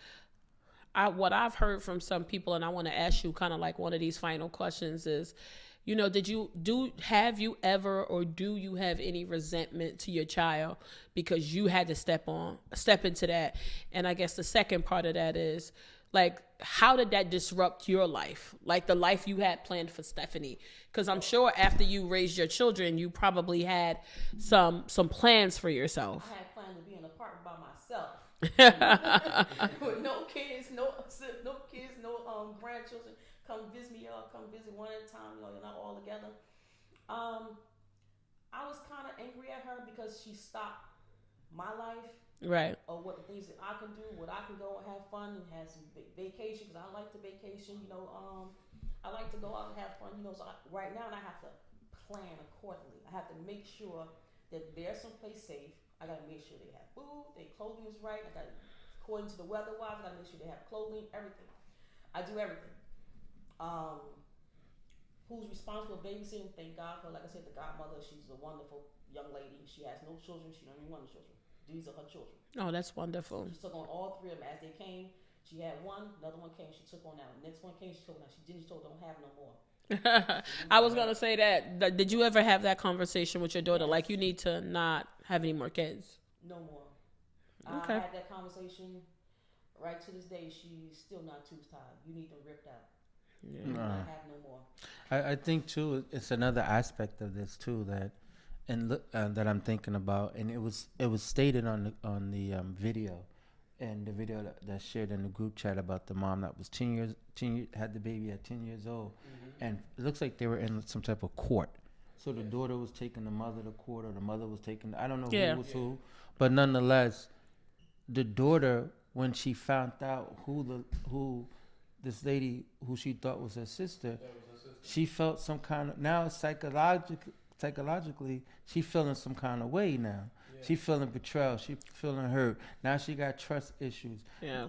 [SPEAKER 2] what I've heard from some people, and I want to ask you kind of like one of these final questions is, you know, have you ever or do you have any resentment to your child because you had to step into that? And I guess the second part of that is, like, how did that disrupt your life? Like the life you had planned for Stephanie? Because I'm sure after you raised your children, you probably had some plans for yourself.
[SPEAKER 4] I had planned to be in an apartment by myself. With no kids, no grandchildren. Come visit me, y'all. Come visit one at a time. You're not all together. I was kind of angry at her because she stopped my life.
[SPEAKER 2] Right.
[SPEAKER 4] Or what the things that I can do, what I can go and have fun and have some vacation, because I like to vacation, I like to go out and have fun, so right now I have to plan accordingly. I have to make sure that they're someplace safe. I got to make sure they have food, their clothing is right. I got to, according to the weather-wise, I got to make sure they have clothing, everything. I do everything. Who's responsible for babysitting? Thank God for, like I said, the godmother. She's a wonderful young lady. She has no children. She don't even want children. These are her children.
[SPEAKER 2] Oh, that's wonderful.
[SPEAKER 4] She took on all three of them as they came. She had one, another one came, she took on out. Next one came, she took on out. She didn't, she told don't have no more.
[SPEAKER 2] I was gonna say that. Did you ever have that conversation with your daughter?
[SPEAKER 4] Yes.
[SPEAKER 2] Like, you need to not have any more kids?
[SPEAKER 4] No more.
[SPEAKER 2] Okay.
[SPEAKER 4] I had that conversation. Right to this day, she's still not too tired. You need them ripped out.
[SPEAKER 2] Yeah.
[SPEAKER 4] You not have no more.
[SPEAKER 3] I think too, it's another aspect of this too that I'm thinking about, and it was stated on the video, and the video that's shared in the group chat about the mom that was 10 years had the baby at 10 years old, and it looks like they were in some type of court. So the daughter was taking the mother to court, or the mother was taking, I don't know who was who, but nonetheless, the daughter, when she found out who this lady who she thought was her sister, she felt some kind of, now psychologically, she feeling some kind of way now. Yeah. She feeling betrayal. She feeling hurt. Now she got trust issues.
[SPEAKER 2] Yeah.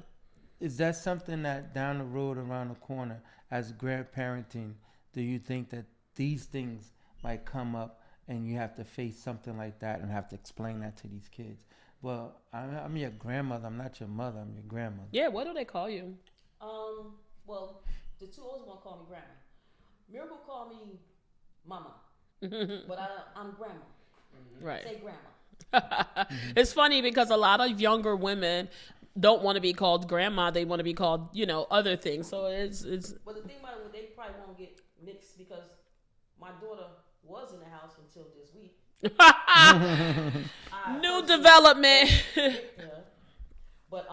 [SPEAKER 3] Is that something that down the road, around the corner, as grandparenting, do you think that these things might come up and you have to face something like that and have to explain that to these kids? Well, I'm your grandmother. I'm not your mother. I'm your grandmother.
[SPEAKER 2] Yeah. What do they call you?
[SPEAKER 4] Well, the two oldest one call me grandma. Miracle call me mama. But I'm grandma.
[SPEAKER 2] Right.
[SPEAKER 4] Say grandma.
[SPEAKER 2] It's funny because a lot of younger women don't want to be called grandma. They want to be called, other things. So it's.
[SPEAKER 4] But the thing about it, they probably won't get mixed because my daughter was in the house until this week.
[SPEAKER 2] New development.
[SPEAKER 4] But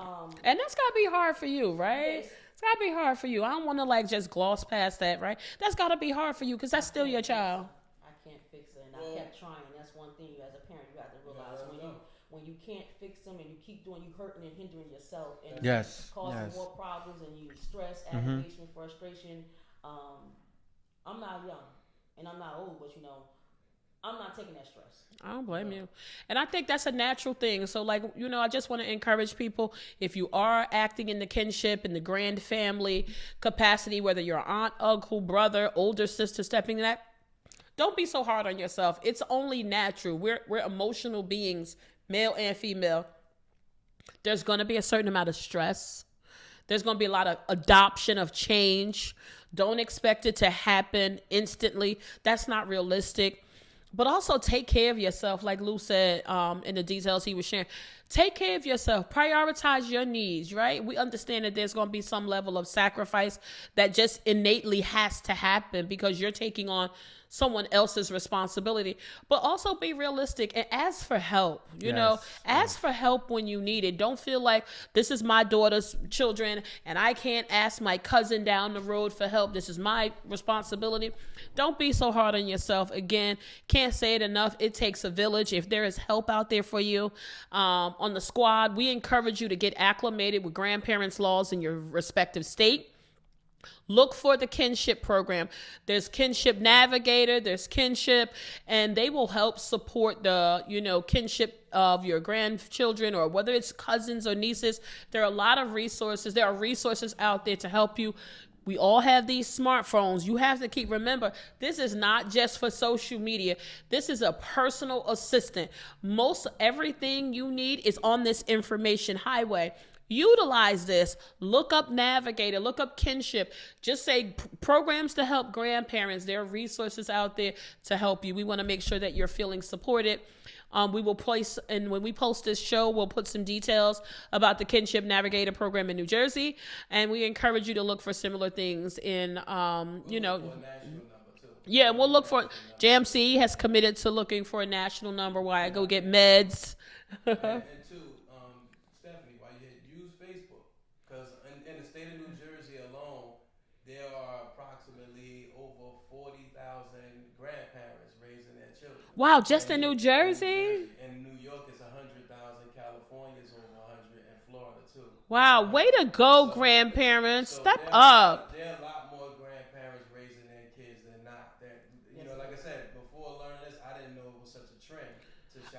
[SPEAKER 2] and that's gotta be hard for you, right?
[SPEAKER 4] Yes.
[SPEAKER 2] It's gotta be hard for you. I don't want to just gloss past that, right? That's gotta be hard for you because that's still your child.
[SPEAKER 4] I can't fix it, and I kept trying. That's one thing you, as a parent, you have to realize when you can't fix them and you keep doing, you hurting and hindering yourself and causing more problems, and you stress, aggravation, frustration. I'm not young and I'm not old, but I'm not taking that stress.
[SPEAKER 2] I don't blame you. And I think that's a natural thing. So, I just want to encourage people, if you are acting in the kinship, in the grand family capacity, whether you're aunt, uncle, brother, older sister stepping in that, don't be so hard on yourself. It's only natural. We're emotional beings, male and female, there's going to be a certain amount of stress. There's going to be a lot of adoption of change. Don't expect it to happen instantly. That's not realistic. But also take care of yourself, like Lou said in the details he was sharing. Take care of yourself. Prioritize your needs, right? We understand that there's going to be some level of sacrifice that just innately has to happen because you're taking on someone else's responsibility. But also be realistic and ask for help. You know, ask for help when you need it. Don't feel like this is my daughter's children and I can't ask my cousin down the road for help. This is my responsibility. Don't be so hard on yourself. Again, can't say it enough. It takes a village. If there is help out there for you on the squad, we encourage you to get acclimated with grandparents' laws in your respective state. Look for the kinship program. There's kinship navigator, there's kinship, and they will help support the, kinship of your grandchildren or whether it's cousins or nieces. There are a lot of resources. There are resources out there to help you. We all have these smartphones. You have to remember, this is not just for social media. This is a personal assistant. Most everything you need is on this information highway. Utilize this. Look up Navigator. Look up Kinship. Just say programs to help grandparents. There are resources out there to help you. We want to make sure that you're feeling supported. We will place, and when we post this show, we'll put some details about the Kinship Navigator program in New Jersey. And we encourage you to look for similar things in, Yeah, we'll look for, JMC has committed to looking for a national number where I go get meds.
[SPEAKER 1] And two, Stephanie, while you use Facebook, because in the state of New Jersey alone, there are approximately over 40,000 grandparents raising their children.
[SPEAKER 2] Wow, just in New Jersey?
[SPEAKER 1] In New York, it's 100,000. California is over 100, and Florida too.
[SPEAKER 2] Wow, way to go, grandparents! Step up.
[SPEAKER 1] There are a lot more grandparents raising their kids than not. Like I said before, learning this, I didn't know it was such a trend.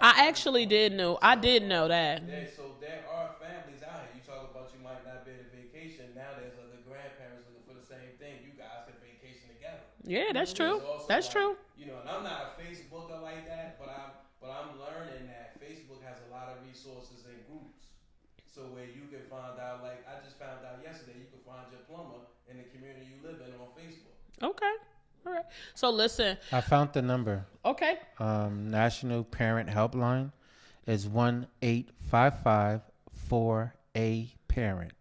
[SPEAKER 2] I actually did know. I did know that.
[SPEAKER 1] So there are families out here. You talk about you might not be at a vacation. Now there's other grandparents looking for the same thing. You guys can vacation together.
[SPEAKER 2] Yeah, that's true. That's true.
[SPEAKER 1] And I'm not a Facebooker like that, but I'm learning that Facebook has a lot of resources and groups. So where you can find out, like I just found out yesterday, you can find your plumber in the community you live in on Facebook.
[SPEAKER 2] Okay. All right. So listen.
[SPEAKER 3] I found the number.
[SPEAKER 2] Okay.
[SPEAKER 3] National Parent Helpline is 1-855-4A-PARENT.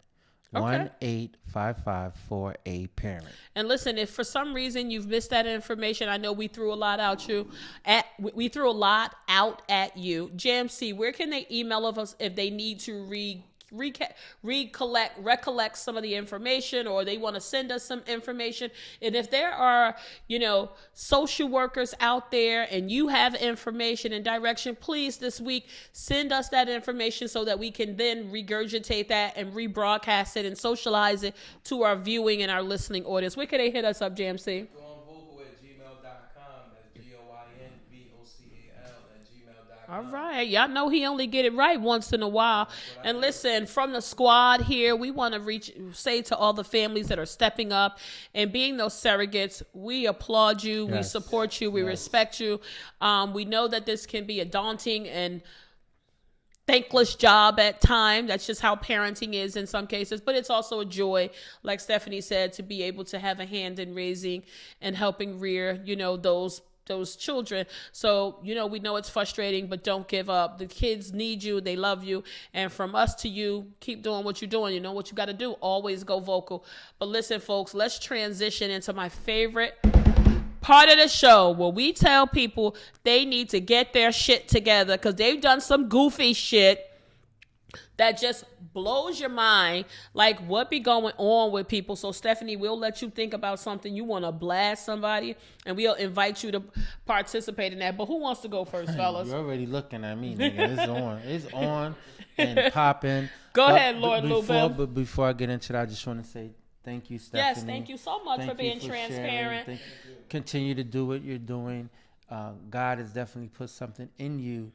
[SPEAKER 2] Okay.
[SPEAKER 3] 1-855-4A-PARENT.
[SPEAKER 2] And listen, if for some reason you've missed that information, I know we threw a lot out at you. JMC, where can they email us if they need to recollect some of the information, or they want to send us some information? And if there are, social workers out there and you have information and direction, please this week send us that information so that we can then regurgitate that and rebroadcast it and socialize it to our viewing and our listening audience. Where can they hit us up, JMC? All right. Y'all know he only get it right once in a while. And listen, from the squad here, we want to say to all the families that are stepping up and being those surrogates, we applaud you. Yes. We support you. We respect you. We know that this can be a daunting and thankless job at times. That's just how parenting is in some cases, but it's also a joy, like Stephanie said, to be able to have a hand in raising and helping rear, those children. So, we know it's frustrating, but don't give up. The kids need you. They love you. And from us to you, keep doing what you're doing. You know what you got to do. Always go vocal. But listen, folks, let's transition into my favorite part of the show where we tell people they need to get their shit together because they've done some goofy shit that just blows your mind, like what be going on with people. So Stephanie, we'll let you think about something you want to blast somebody, and we'll invite you to participate in that. But who wants to go first, fellas?
[SPEAKER 3] You're already looking at me, nigga. It's on and popping.
[SPEAKER 2] Go ahead, Lord Lubin.
[SPEAKER 3] But before I get into that, I just want to say thank you, Stephanie.
[SPEAKER 2] Yes, thank you so much for being transparent.
[SPEAKER 3] Continue to do what you're doing. God has definitely put something in you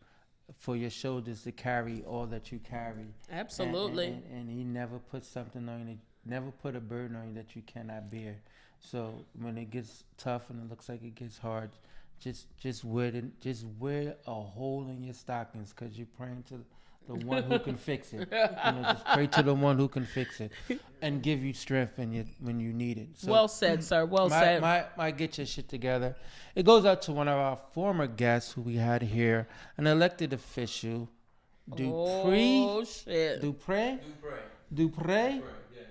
[SPEAKER 3] for your shoulders to carry all that you carry.
[SPEAKER 2] Absolutely.
[SPEAKER 3] And he never put something on you, never put a burden on you that you cannot bear. So when it gets tough and it looks like it gets hard, just wear a hole in your stockings because you're praying to the one who can fix it. Just pray to the one who can fix it and give you strength when you need it. So
[SPEAKER 2] Well said, sir. Well said.
[SPEAKER 3] my get your shit together. It goes out to one of our former guests who we had here, an elected official,
[SPEAKER 2] Oh shit.
[SPEAKER 3] Dupre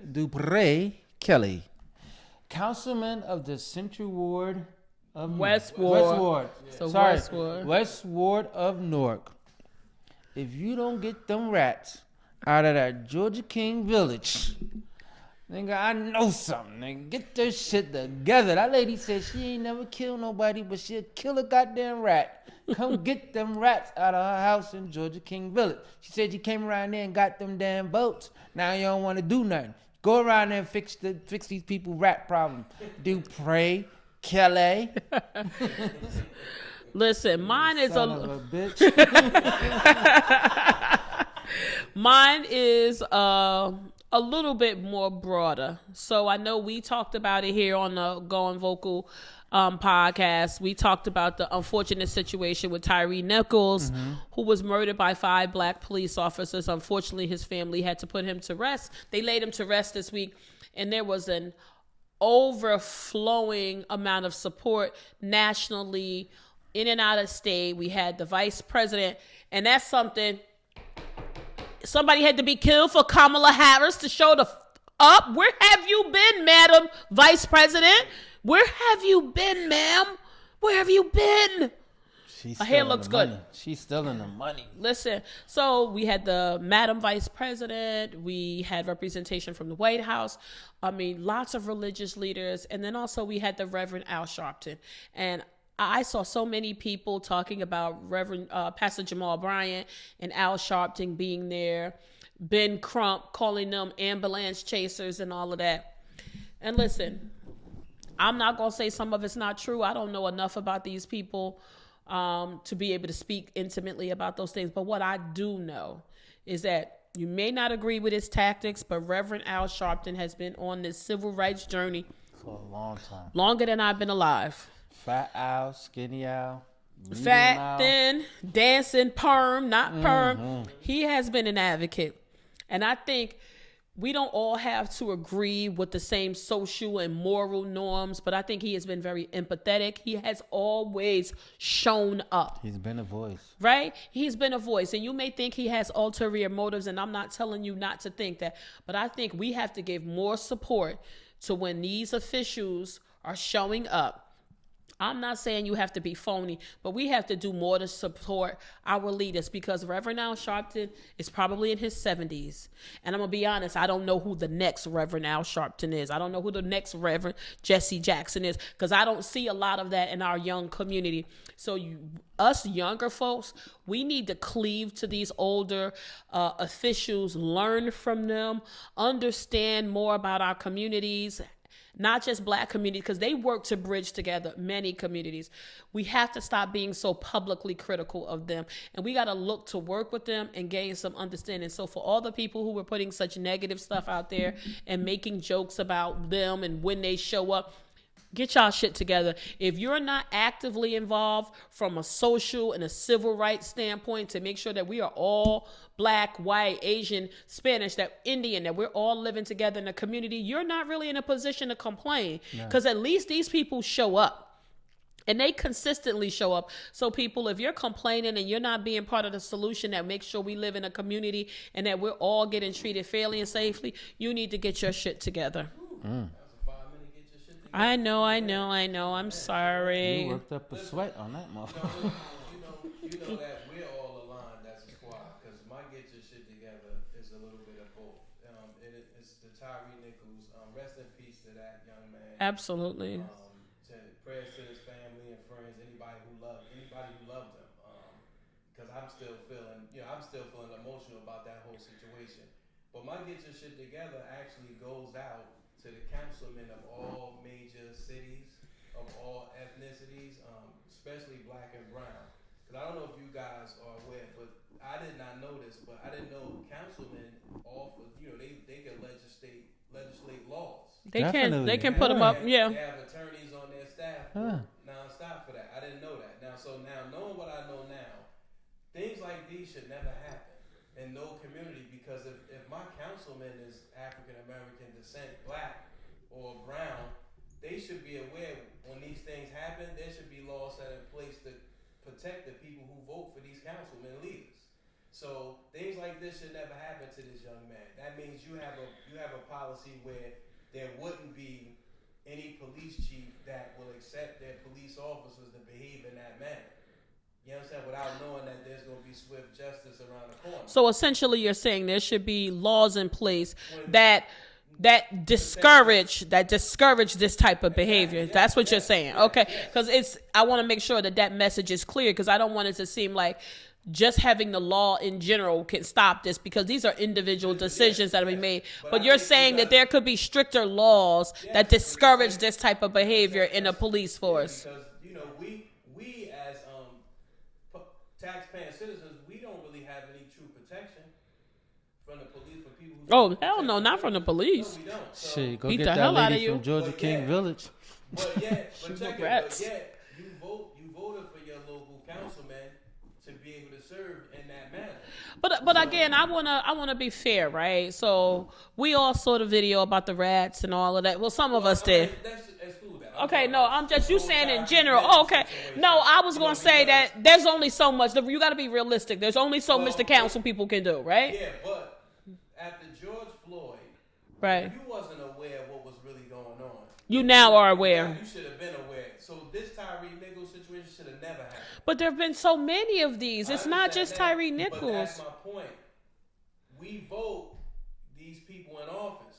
[SPEAKER 1] Yes.
[SPEAKER 3] Kelly, councilman of the Central Ward of
[SPEAKER 2] West Ward.
[SPEAKER 3] Sorry,
[SPEAKER 2] West Ward.
[SPEAKER 3] West Ward of Newark. If you don't get them rats out of that Georgia King village, nigga, I know something. Nigga, get this shit together. That lady said she ain't never killed nobody, but she'll kill a goddamn rat. Come get them rats out of her house in Georgia King Village. She said you came around there and got them damn boats. Now you don't want to do nothing. Go around there and fix these people rat problem. Dupre Kelly.
[SPEAKER 2] Listen, mine is
[SPEAKER 3] Son of a bitch.
[SPEAKER 2] mine is a little bit more broader. So I know we talked about it here on the Going Vocal podcast. We talked about the unfortunate situation with Tyree Nichols, who was murdered by 5 black police officers. Unfortunately, his family had to put him to rest. They laid him to rest this week, and there was an overflowing amount of support nationally, in and out of state. We had the vice president, and that's something. Somebody had to be killed for Kamala Harris to show up. Where have you been, Madam Vice President? Where have you been, ma'am? Where have you been? Her hair looks good.
[SPEAKER 3] She's still in the money.
[SPEAKER 2] Listen, so we had the Madam Vice President. We had representation from the White House. I mean, lots of religious leaders. And then also we had the Reverend Al Sharpton. And I saw so many people talking about Reverend Pastor Jamal Bryant and Al Sharpton being there. Ben Crump calling them ambulance chasers and all of that. And listen, I'm not going to say some of it's not true. I don't know enough about these people to be able to speak intimately about those things. But what I do know is that you may not agree with his tactics, but Reverend Al Sharpton has been on this civil rights journey
[SPEAKER 3] for a long time.
[SPEAKER 2] Longer than I've been alive.
[SPEAKER 3] Fat Al, skinny Al.
[SPEAKER 2] Fat, thin, dancing, perm, not perm. He has been an advocate. And I think we don't all have to agree with the same social and moral norms, but I think he has been very empathetic. He has always shown up.
[SPEAKER 3] He's been a voice.
[SPEAKER 2] Right? He's been a voice. And you may think he has ulterior motives, and I'm not telling you not to think that. But I think we have to give more support to when these officials are showing up. I'm not saying you have to be phony, but we have to do more to support our leaders, because Reverend Al Sharpton is probably in his 70s. And I'm going to be honest, I don't know who the next Reverend Al Sharpton is. I don't know who the next Reverend Jesse Jackson is, because I don't see a lot of that in our young community. So us younger folks, we need to cleave to these older officials, learn from them, understand more about our communities, not just black communities, because they work to bridge together many communities. We have to stop being so publicly critical of them, and we got to look to work with them and gain some understanding. So for all the people who were putting such negative stuff out there and making jokes about them and when they show up, get y'all shit together. If you're not actively involved from a social and a civil rights standpoint to make sure that we are all black, white, Asian, Spanish, that Indian, that we're all living together in a community, you're not really in a position to complain, because at least these people show up. And they consistently show up. So people, if you're complaining and you're not being part of the solution that makes sure we live in a community and that we're all getting treated fairly and safely, you need to get your shit together. I know. I'm sorry.
[SPEAKER 3] You worked up a sweat on that motherfucker.
[SPEAKER 1] You know that we're all aligned as a squad, because my get your shit together is a little bit of both. It's the Tyree Nichols. Rest in peace to that young man.
[SPEAKER 2] Absolutely.
[SPEAKER 1] Prayers to his family and friends, anybody who loved him. Because I'm still feeling emotional about that whole situation. But my get your shit together actually goes out to the councilmen of all major cities, of all ethnicities, especially black and brown. Because I don't know if you guys are aware, but I did not know this, but I didn't know councilmen they can legislate laws.
[SPEAKER 2] They can put them up, yeah.
[SPEAKER 1] They have attorneys on their staff nonstop for that. I didn't know that. councilman is African American descent, black or brown, they should be aware when these things happen. There should be laws set in place to protect the people who vote for these councilmen leaders. So things like this should never happen to this young man. That means you have a policy where there wouldn't be any police chief that will accept their police officers to behave in that manner. You know what I'm saying? Without knowing that there's going to be swift justice around the corner.
[SPEAKER 2] So essentially, you're saying there should be laws in place that discourage this type of behavior.
[SPEAKER 1] Exactly.
[SPEAKER 2] That's what you're saying. Okay,
[SPEAKER 1] Yes.
[SPEAKER 2] because I want to make sure that message is clear, because I don't want it to seem like just having the law in general can stop this, because these are individual decisions that are made. But you're saying that there could be stricter laws that discourage this type of behavior in the police force.
[SPEAKER 1] Because we as taxpaying citizens, we don't really have any true protection from the police for people who.
[SPEAKER 2] Oh hell no, not from the police.
[SPEAKER 1] No, we don't. So,
[SPEAKER 3] Shit, go
[SPEAKER 2] Beat
[SPEAKER 3] get
[SPEAKER 2] the
[SPEAKER 3] that
[SPEAKER 2] hell out of
[SPEAKER 3] lady
[SPEAKER 2] you.
[SPEAKER 3] from Georgia
[SPEAKER 1] But
[SPEAKER 3] King
[SPEAKER 1] yeah.
[SPEAKER 3] Village.
[SPEAKER 1] But
[SPEAKER 2] Shoot
[SPEAKER 1] check
[SPEAKER 2] no
[SPEAKER 1] it.
[SPEAKER 2] rats.
[SPEAKER 1] But yet you voted for your local councilman to be able to serve in that manner.
[SPEAKER 2] But again, I wanna be fair, right? So we all saw the video about the rats and all of that. Well, some of us did.
[SPEAKER 1] Let's exclude that.
[SPEAKER 2] Okay, no, I'm just you saying in general. Oh, okay, no, I was gonna say that there's only so much. You got to be realistic. There's only so much the council people can do, right?
[SPEAKER 1] Yeah, but after George Floyd,
[SPEAKER 2] Right.
[SPEAKER 1] you wasn't aware of what was really going on.
[SPEAKER 2] You now are aware.
[SPEAKER 1] You should have been aware. So this Tyree Nichols situation should have never happened.
[SPEAKER 2] But there have been so many of these. It's not just Tyree
[SPEAKER 1] But
[SPEAKER 2] Nichols.
[SPEAKER 1] that's my point. We vote these people in office.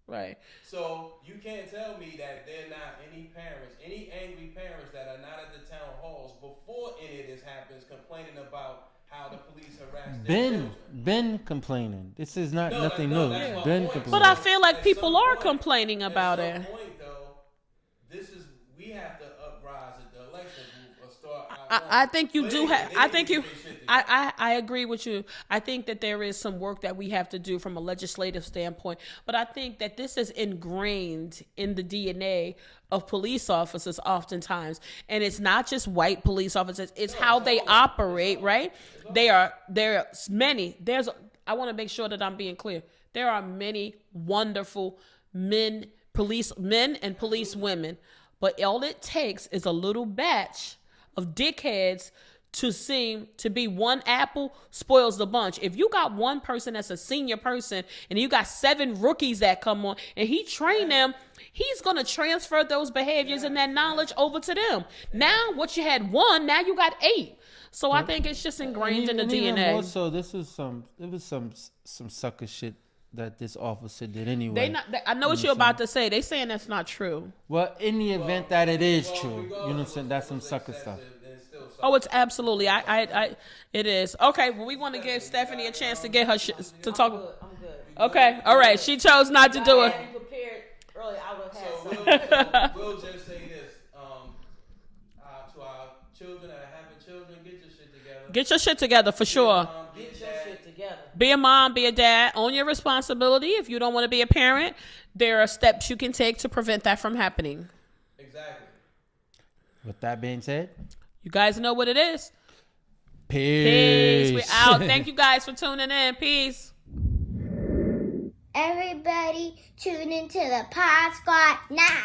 [SPEAKER 2] Right.
[SPEAKER 1] So you can't tell me that there are not any angry parents that are not at the town halls before any of this happens, complaining about how the police harass their children.
[SPEAKER 3] Ben complaining. This is not
[SPEAKER 1] No,
[SPEAKER 3] nothing
[SPEAKER 1] no,
[SPEAKER 3] new.
[SPEAKER 1] that's my
[SPEAKER 3] Ben
[SPEAKER 1] point.
[SPEAKER 3] complaining.
[SPEAKER 2] But I feel like
[SPEAKER 1] At
[SPEAKER 2] people
[SPEAKER 1] some
[SPEAKER 2] are
[SPEAKER 1] point-
[SPEAKER 2] complaining about
[SPEAKER 1] At
[SPEAKER 2] it.
[SPEAKER 1] some point, though, we have to uprise at the election booth or start.
[SPEAKER 2] I think you
[SPEAKER 1] But
[SPEAKER 2] do
[SPEAKER 1] they-
[SPEAKER 2] have.
[SPEAKER 1] they
[SPEAKER 2] I
[SPEAKER 1] need
[SPEAKER 2] think
[SPEAKER 1] to
[SPEAKER 2] you.
[SPEAKER 1] get their shit
[SPEAKER 2] I agree with you. I think that there is some work that we have to do from a legislative standpoint. But I think that this is ingrained in the DNA of police officers oftentimes, and it's not just white police officers. It's how they operate. Right? There are many. I want to make sure that I'm being clear. There are many wonderful policemen and police women, but all it takes is a little batch of dickheads to seem to be one apple spoils the bunch. If you got one person that's a senior person and you got 7 rookies that come on and he train them, he's going to transfer those behaviors and that knowledge over to them. Now what you had 1, now you got 8. So I think it's just ingrained in the
[SPEAKER 3] And even
[SPEAKER 2] DNA.
[SPEAKER 3] more so, it was some sucker shit that this officer did anyway.
[SPEAKER 2] I know what you're about to say. They saying that's not true.
[SPEAKER 3] Well, in the event that it is true, you know what I'm saying? That's some sucker stuff.
[SPEAKER 2] Oh, it's absolutely. It is. Okay, well, we want to give Stephanie a chance to get her to talk.
[SPEAKER 4] I'm good.
[SPEAKER 2] Okay, all right. She chose not to do
[SPEAKER 4] I
[SPEAKER 2] it.
[SPEAKER 4] had you prepared earlier. I would have had
[SPEAKER 1] So
[SPEAKER 4] something.
[SPEAKER 1] we'll just say this to our children that are having children: get your shit together.
[SPEAKER 2] Get your shit together for sure.
[SPEAKER 4] Get your shit together.
[SPEAKER 2] Be a mom, be a dad. Own your responsibility. If you don't want to be a parent, there are steps you can take to prevent that from happening.
[SPEAKER 1] Exactly.
[SPEAKER 3] With that being said,
[SPEAKER 2] You guys know what it is.
[SPEAKER 3] peace.
[SPEAKER 2] Peace. We out. Thank you guys for tuning in. Peace.
[SPEAKER 5] Everybody tune into the Pod Squad now.